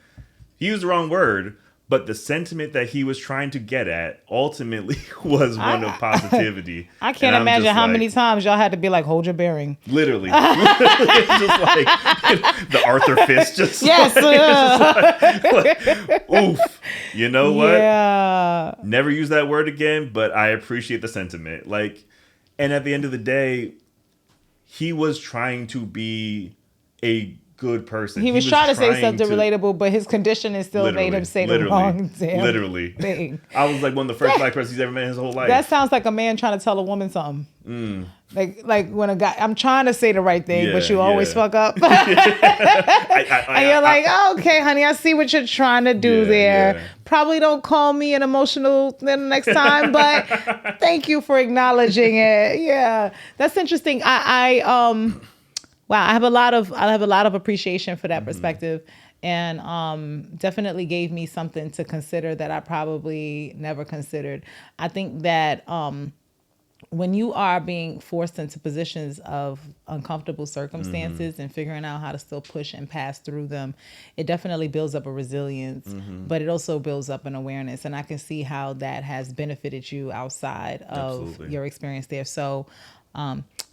He used the wrong word. But the sentiment that he was trying to get at ultimately was one of positivity. I can't imagine how many times y'all had to be like, hold your bearing. Literally. It's just like the Arthur fist. Just yes. like, oof. You know what? Yeah. Never use that word again, but I appreciate the sentiment. Like, and at the end of the day, he was trying to be a good person. He was trying to say something relatable, but his conditioning still made him say the wrong damn thing. I was like one of the first black persons he's ever met in his whole life. That sounds like a man trying to tell a woman something. Like when a guy, I'm trying to say the right thing, but you always fuck up. And you're like, oh, okay, honey, I see what you're trying to do there. Yeah. Probably don't call me an emotional the next time, but thank you for acknowledging it. Yeah, that's interesting. Wow, I have a lot of appreciation for that perspective, and definitely gave me something to consider that I probably never considered. I think that when you are being forced into positions of uncomfortable circumstances and figuring out how to still push and pass through them, it definitely builds up a resilience, but it also builds up an awareness. And I can see how that has benefited you outside of your experience there. So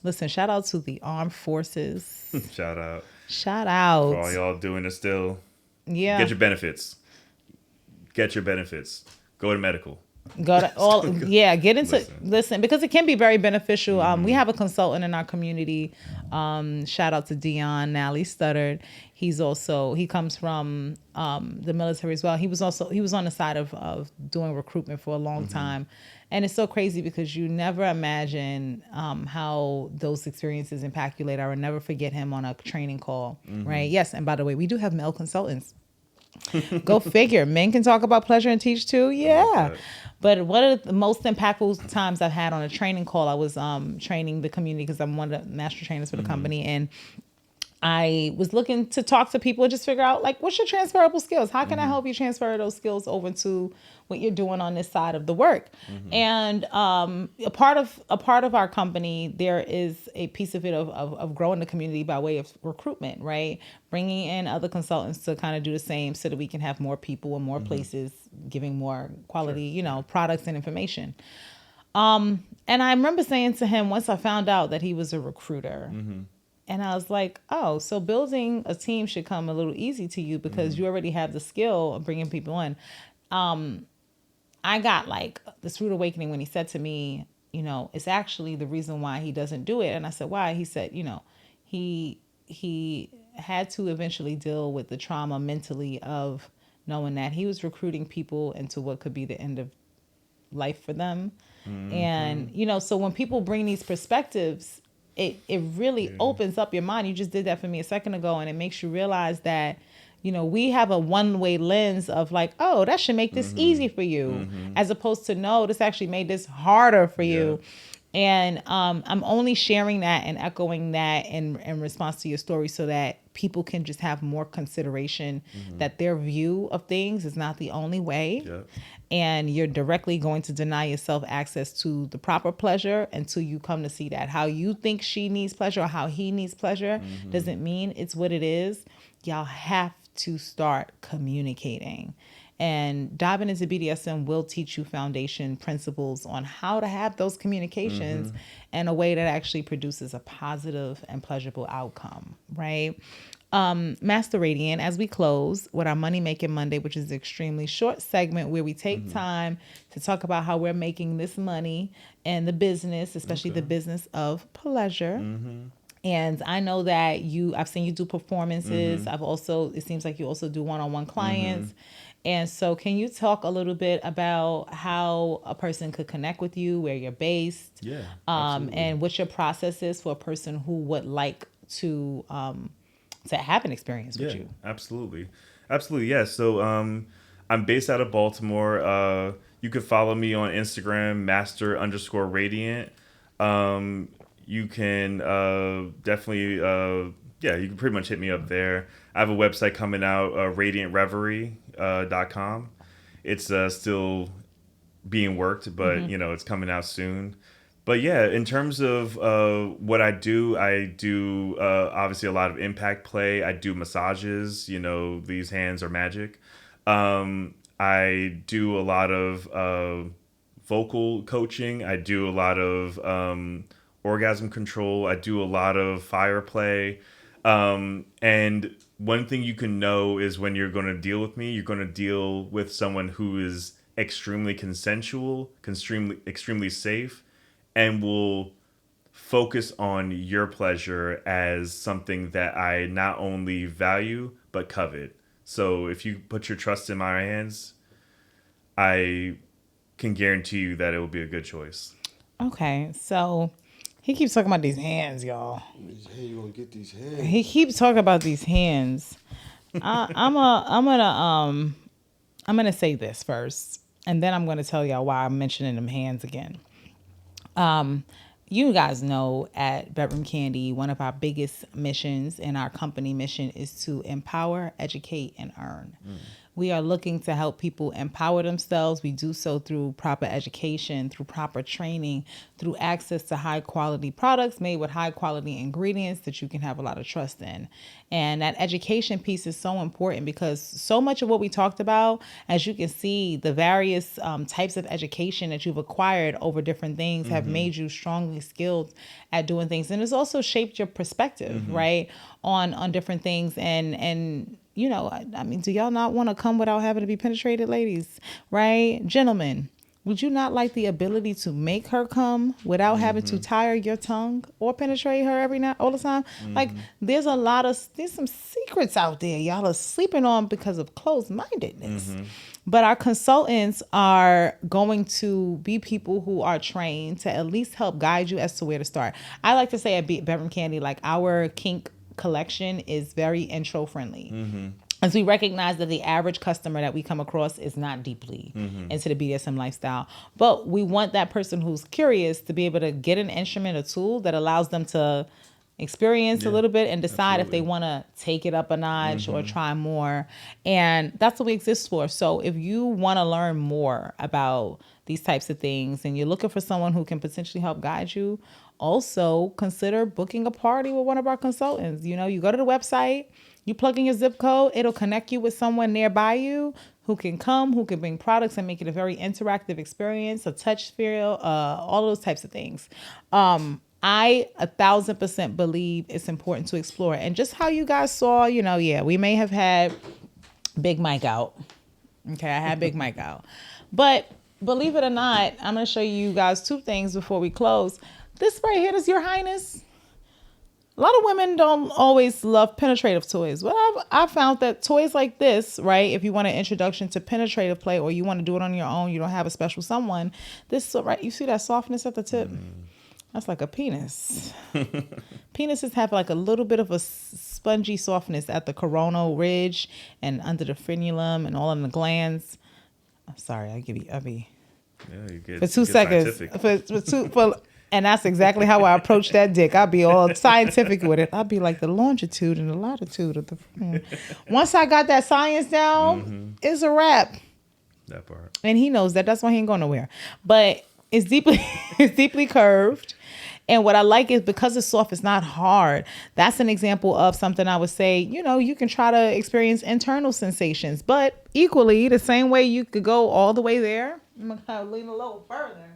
listen, shout out to the armed forces. Shout out. For all y'all doing it still. Yeah. Get your benefits. Go to medical. Get into listen, because it can be very beneficial. We have a consultant in our community. Shout out to Dion Nally Studdard. He comes from the military as well. He was on the side of doing recruitment for a long time. And it's so crazy because you never imagine how those experiences impact you later. I will never forget him on a training call, right? Yes, and by the way, we do have male consultants. Go figure. Men can talk about pleasure and teach too. Yeah. But one of the most impactful times I've had on a training call, I was training the community because I'm one of the master trainers for the company. And I was looking to talk to people and just figure out, like, what's your transferable skills? How can I help you transfer those skills over to what you're doing on this side of the work? And a part of our company, there is a piece of it of growing the community by way of recruitment, right? Bringing in other consultants to kind of do the same so that we can have more people in more places giving more quality, products and information. And I remember saying to him once I found out that he was a recruiter, and I was like, oh, so building a team should come a little easy to you because you already have the skill of bringing people in. I got like this rude awakening when he said to me, it's actually the reason why he doesn't do it. And I said, why? He said, he had to eventually deal with the trauma mentally of knowing that he was recruiting people into what could be the end of life for them. And, so when people bring these perspectives, it really opens up your mind. You just did that for me a second ago, and it makes you realize that, we have a one-way lens of like, oh, that should make this easy for you, as opposed to, no, this actually made this harder for you. And I'm only sharing that and echoing that in response to your story so that people can just have more consideration that their view of things is not the only way. And you're directly going to deny yourself access to the proper pleasure until you come to see that. How you think she needs pleasure or how he needs pleasure doesn't mean it's what it is. Y'all have to start communicating. And diving into BDSM will teach you foundation principles on how to have those communications in a way that actually produces a positive and pleasurable outcome, right? Master Radiant, as we close with our Money Making Monday, which is an extremely short segment where we take time to talk about how we're making this money and the business, especially the business of pleasure. And I know that I've seen you do performances. It seems like you also do one-on-one clients. And so can you talk a little bit about how a person could connect with you, where you're based? Yeah, absolutely. And what your process is for a person who would like to have an experience with you? Absolutely. Absolutely, yes. So I'm based out of Baltimore. You can follow me on Instagram, master_radiant. You can definitely, you can pretty much hit me up there. I have a website coming out, radiantreverie.com. It's still being worked, but it's coming out soon. But yeah, in terms of what I do obviously a lot of impact play. I do massages. These hands are magic. I do a lot of vocal coaching. I do a lot of orgasm control. I do a lot of fire play. And one thing you can know is when you're going to deal with me, you're going to deal with someone who is extremely consensual, extremely safe, and will focus on your pleasure as something that I not only value, but covet. So if you put your trust in my hands, I can guarantee you that it will be a good choice. Okay, so he keeps talking about these hands, y'all. Hey, you gonna get these hands? He keeps talking about these hands. I'm gonna say this first, and then I'm gonna tell y'all why I'm mentioning them hands again. You guys know at Bedroom Candy, one of our biggest missions in our company mission is to empower, educate, and earn. We are looking to help people empower themselves. We do so through proper education, through proper training, through access to high quality products made with high quality ingredients that you can have a lot of trust in. And that education piece is so important because so much of what we talked about, as you can see, the various types of education that you've acquired over different things have made you strongly skilled at doing things. And it's also shaped your perspective, right, on different things. And I mean, do y'all not want to come without having to be penetrated, ladies? Right? Gentlemen, would you not like the ability to make her come without having to tire your tongue or penetrate her all the time? Like, there's some secrets out there y'all are sleeping on because of closed-mindedness. But our consultants are going to be people who are trained to at least help guide you as to where to start. I like to say at Bedroom Candy, like, our kink collection is very intro friendly. As we recognize that the average customer that we come across is not deeply into the BDSM lifestyle. But we want that person who's curious to be able to get an instrument, a tool that allows them to experience a little bit and decide if they want to take it up a notch or try more. And that's what we exist for. So if you want to learn more about these types of things and you're looking for someone who can potentially help guide you, also consider booking a party with one of our consultants. You go to the website, you plug in your zip code, it'll connect you with someone nearby you who can come, who can bring products and make it a very interactive experience, a touch feel, all those types of things. I 1,000% believe it's important to explore. And just how you guys saw, we may have had Big Mike out. Okay, I had Big Mike out. But believe it or not, I'm going to show you guys two things before we close. This right here is Your Highness. A lot of women don't always love penetrative toys. But I've found that toys like this, right, if you want an introduction to penetrative play or you want to do it on your own, you don't have a special someone, this, right, you see that softness at the tip? That's like a penis. Penises have like a little bit of a spongy softness at the coronal ridge and under the frenulum and all in the glands. I'm sorry, I be Yeah, you get for 2 seconds. And that's exactly how I approach that dick. I'll be all scientific with it. I'll be like the longitude and the latitude of the. Once I got that science down, it's a wrap. That part. And he knows that. That's why he ain't going nowhere. But it's deeply curved. And what I like is because it's soft, it's not hard. That's an example of something I would say, you can try to experience internal sensations. But equally, the same way you could go all the way there, I'm going to lean a little further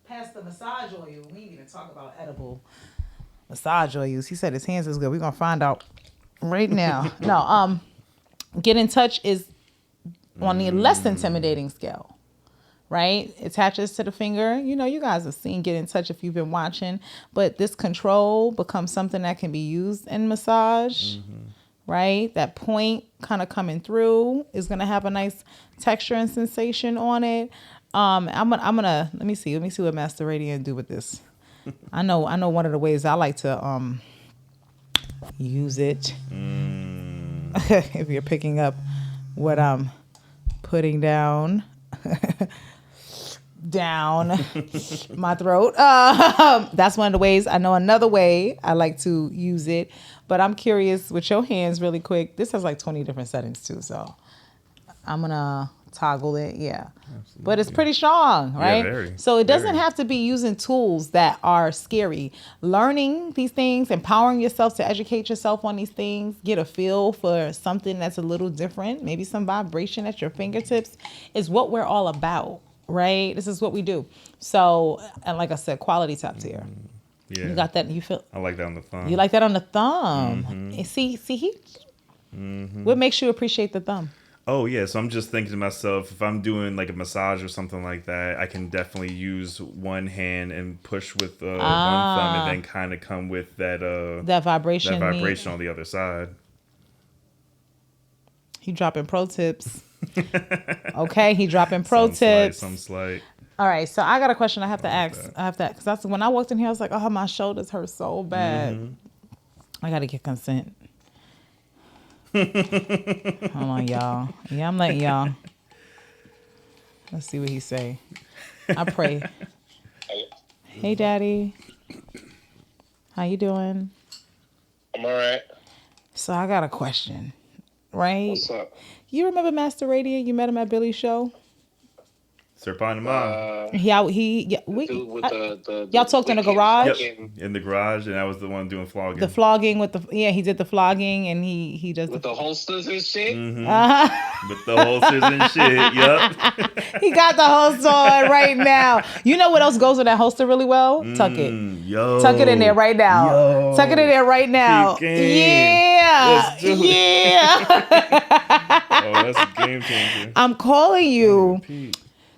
past the massage oil. We didn't even talk about edible massage oils. He said his hands is good. We're going to find out right now. No, Get in Touch is on the less intimidating scale. right? Attaches to the finger. You know, you guys have seen Get in Touch if you've been watching, but this control becomes something that can be used in massage, right? That point kind of coming through is going to have a nice texture and sensation on it. I'm gonna let me see what Master Radiant do with this. I know one of the ways I like to use it. If you're picking up what I'm putting down my throat. That's one of the ways. I know another way I like to use it, but I'm curious with your hands really quick. This has like 20 different settings too, so I'm gonna toggle it. Yeah. Absolutely. But it's pretty strong, right? Yeah, very, so it doesn't very. have to be using tools that are scary. Learning these things, empowering yourself to educate yourself on these things, get a feel for something that's a little different, maybe some vibration at your fingertips, is what we're all about, right? This is what we do. So, and like I said, quality top tier. Yeah. You got that? You feel? I like that on the thumb. You like that on the thumb? And see, what makes you appreciate the thumb? Oh, yeah. So I'm just thinking to myself, if I'm doing like a massage or something like that, I can definitely use one hand and push with one thumb and then kind of come with that vibration on the other side. He dropping pro tips. Okay, he dropping pro tips. Some slight. All right, so I got a question I have to ask. I have that because that's when I walked in here, I was like, oh, my shoulders hurt so bad. I got to get consent. Hold on, y'all. Yeah, I'm letting y'all. Let's see what he say. I pray. Hey, Daddy. How you doing? I'm all right. So I got a question, right? What's up? You remember Master Radiant? You met him at Billy's show? Serpent Mom. Y'all talked in the garage? Yep. In the garage, and I was the one doing flogging. The flogging he did the flogging, and he does with the holsters and shit. With the holsters and shit. Yep. He got the holster on right now. You know what else goes with that holster really well? Tuck it. Yo. Tuck it in there right now. Yo. Tuck it in there right now. Yeah. Let's do it. Yeah. Oh, that's a game changer. I'm calling you.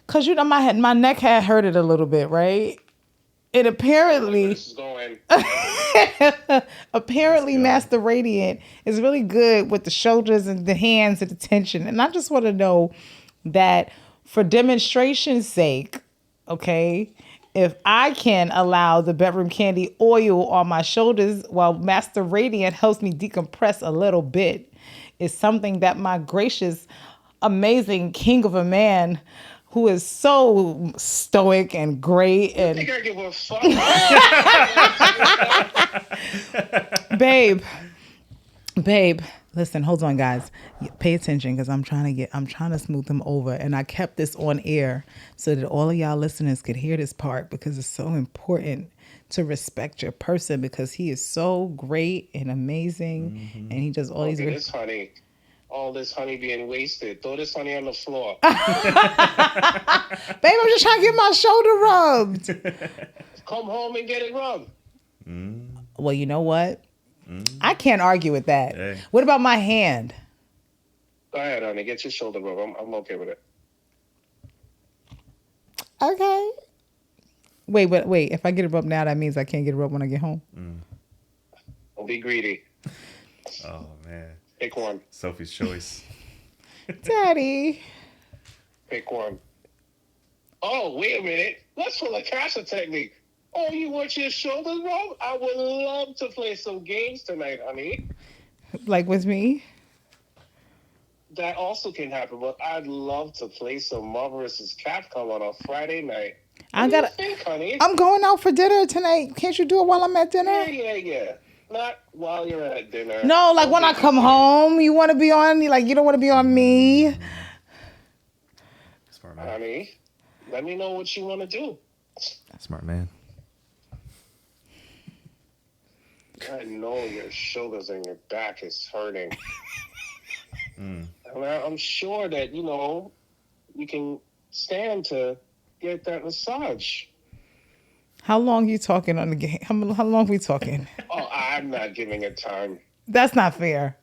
Cause you know my neck had hurted a little bit, right? And apparently, Master Radiant is really good with the shoulders and the hands and the tension. And I just want to know that for demonstration's sake, okay, if I can allow the bedroom candy oil on my shoulders while Master Radiant helps me decompress a little bit, is something that my gracious, amazing king of a man who is so stoic and great and I think I give a fuck. Babe, listen, hold on, guys. Pay attention because I'm trying to smooth them over, and I kept this on air so that all of y'all listeners could hear this part because it's so important to respect your person because he is so great and amazing, and he does all these. This honey. All this honey being wasted. Throw this honey on the floor. Babe, I'm just trying to get my shoulder rubbed. Come home and get it rubbed. Well, you know what? I can't argue with that. Hey. What about my hand? Go ahead, honey. Get your shoulder rubbed. I'm okay with it. Okay. Wait. If I get it rubbed now, that means I can't get it rubbed when I get home. Don't be greedy. Oh, man. Pick one. Sophie's choice. Daddy. Pick one. Oh, wait a minute. Let's pull a Kasha technique. Oh, you want your shoulders rubbed? I would love to play some games tonight, honey. Like with me? That also can happen, but I'd love to play some Marvel vs. Capcom on a Friday night. What do you think, honey? I'm going out for dinner tonight. Can't you do it while I'm at dinner? Yeah. Not while you're at dinner. No, like when I come home, you want to be on me. Like you don't want to be on me. Smart man. Honey, let me know what you want to do. Smart man. I know your shoulders and your back is hurting. And I'm sure that, you can stand to get that massage. How long you talking on the game? How long we talking? Oh, I'm not giving it time. That's not fair.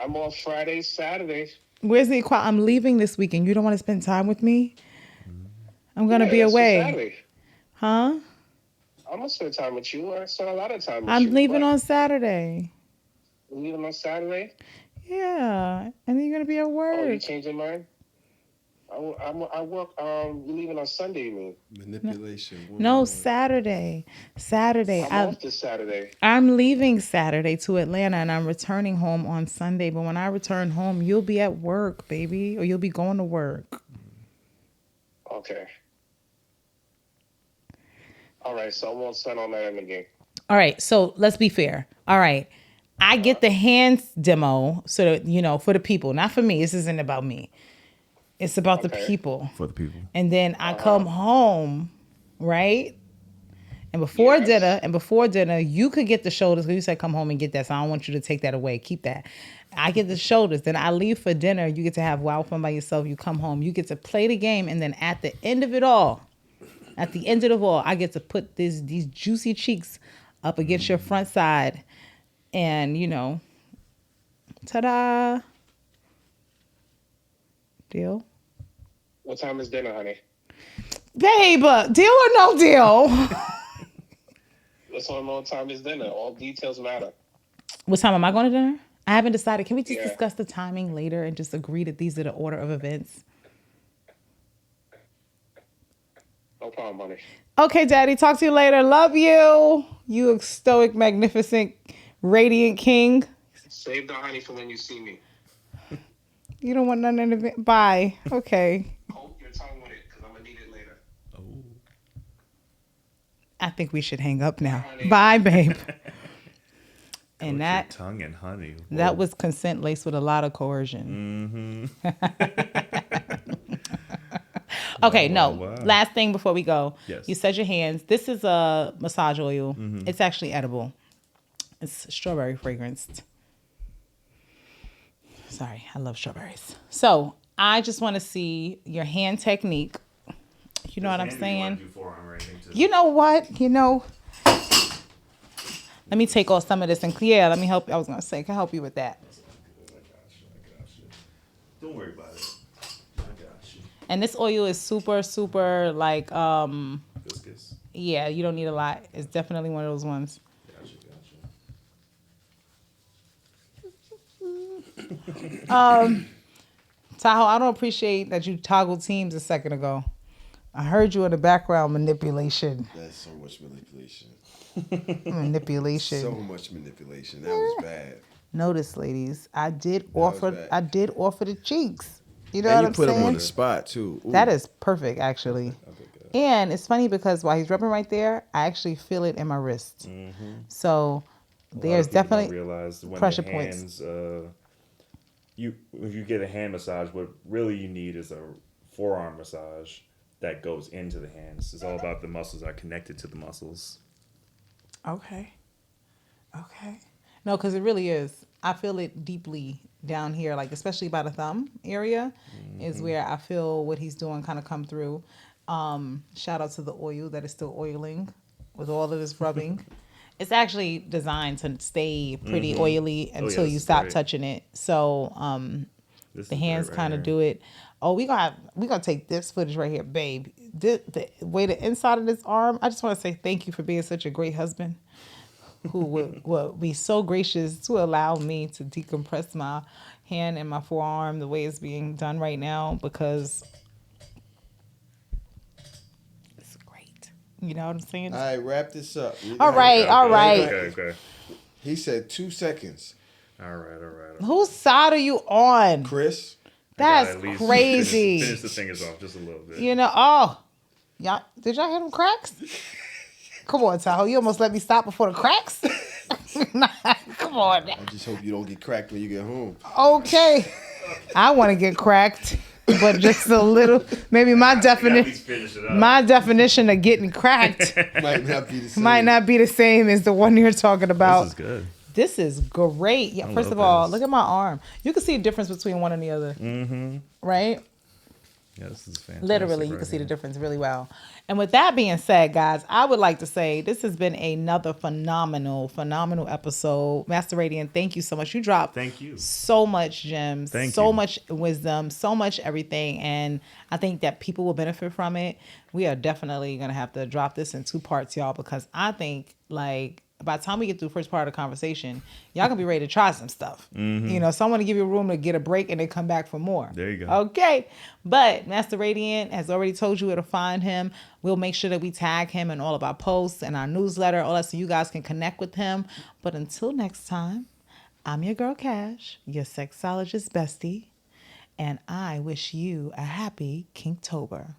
I'm off Friday, Saturday. Where's the equality? I'm leaving this weekend. You don't want to spend time with me? I'm going to be that's away. Saturday. Huh? I'm gonna spend time with you. I spend a lot of time with you. I'm leaving on Saturday. You're leaving on Saturday? Yeah. And then you're going to be at work. Oh, you changed your mind? I work. You're leaving on Sunday, you mean? Manipulation. No, Saturday. I'm off this Saturday. I'm leaving Saturday to Atlanta and I'm returning home on Sunday. But when I return home, you'll be at work, baby, or you'll be going to work. Okay. All right, so I won't spend all night in the game. All right, so let's be fair. All right, I get the hands demo so that, you know, for the people, not for me. This isn't about me. It's about the people. For the people. And then I come home, right? And before dinner, you could get the shoulders because you said come home and get that. So I don't want you to take that away. Keep that. I get the shoulders. Then I leave for dinner. You get to have wild fun by yourself. You come home. You get to play the game. And then at the end of it all, I get to put these juicy cheeks up against your front side. And, you know, ta-da. Deal? What time is dinner, honey? Babe, deal or no deal? Let's all know what time is dinner. All details matter. What time am I going to dinner? I haven't decided. Can we just discuss the timing later and just agree that these are the order of events? No problem, honey. Okay, Daddy. Talk to you later. Love you. You stoic, magnificent, radiant king. Save the honey for when you see me. You don't want none in the... Bye. Okay. Hold your tongue with it, because I'm going to need it later. Oh. I think we should hang up now. Honey. Bye, babe. And that tongue and honey. Whoa. That was consent laced with a lot of coercion. Okay, Wow. Last thing before we go. Yes. You said your hands. This is a massage oil. It's actually edible. It's strawberry fragranced. Sorry, I love strawberries. So I just want to see your hand technique. You know what I'm saying? You know what? Let me take off some of this and let me help. I was going to say, can I help you with that? I got you. Don't worry about it. I got you. And this oil is super, super like, Viscous. Yeah, you don't need a lot. It's definitely one of those ones. Tahoe, I don't appreciate that you toggled teams a second ago. I heard you in the background manipulation. That's so much manipulation. Manipulation. So much manipulation. That was bad. Notice, ladies, I did offer the cheeks. You know and what you I'm put saying? them on the spot too. Ooh. That is perfect, actually. And it's funny because while he's rubbing right there, I actually feel it in my wrist. So there's definitely realize when pressure the hands, points. If you get a hand massage, what really you need is a forearm massage that goes into the hands. It's all about the muscles that are connected to the muscles. Okay. No, because it really is. I feel it deeply down here, like especially by the thumb area is where I feel what he's doing kind of come through. Shout out to the oil that is still oiling with all of this rubbing. It's actually designed to stay pretty oily until you stop touching it. So the hands kind of do it. Oh, we gonna take this footage right here, babe. The way the inside of this arm. I just want to say thank you for being such a great husband, who would be so gracious to allow me to decompress my hand and my forearm the way it's being done right now, because it's great. You know what I'm saying? All right, wrap this up. All right. Okay. He said 2 seconds. All right. Whose side are you on? Chris? That's at least crazy. Finish the fingers off just a little bit. Y'all, did y'all hear them cracks? Come on, Tahoe. You almost let me stop before the cracks. Come on. I just hope you don't get cracked when you get home. Okay. I want to get cracked, but just a little. Maybe my definition of getting cracked Might not be the same. the same as the one you're talking about. This is good. This is great. Yeah. First of all, look at my arm. You can see a difference between one and the other. Mm-hmm. Right? Yeah, this is fantastic. Literally, you right can see the here. difference really well. And with that being said, guys, I would like to say this has been another phenomenal episode. Master Radiant, thank you so much. You dropped Thank you. so much gems, Thank so you. much wisdom, so much everything. And I think that people will benefit from it. We are definitely going to have to drop this in 2 parts, y'all, because I think like by the time we get through the first part of the conversation, y'all gonna be ready to try some stuff. You know, so I want to give you room to get a break and then come back for more. There you go. Okay. But Master Radiant has already told you where to find him. We'll make sure that we tag him in all of our posts and our newsletter, all that, so you guys can connect with him. But until next time, I'm your girl Cash, your sexologist bestie, and I wish you a happy Kinktober.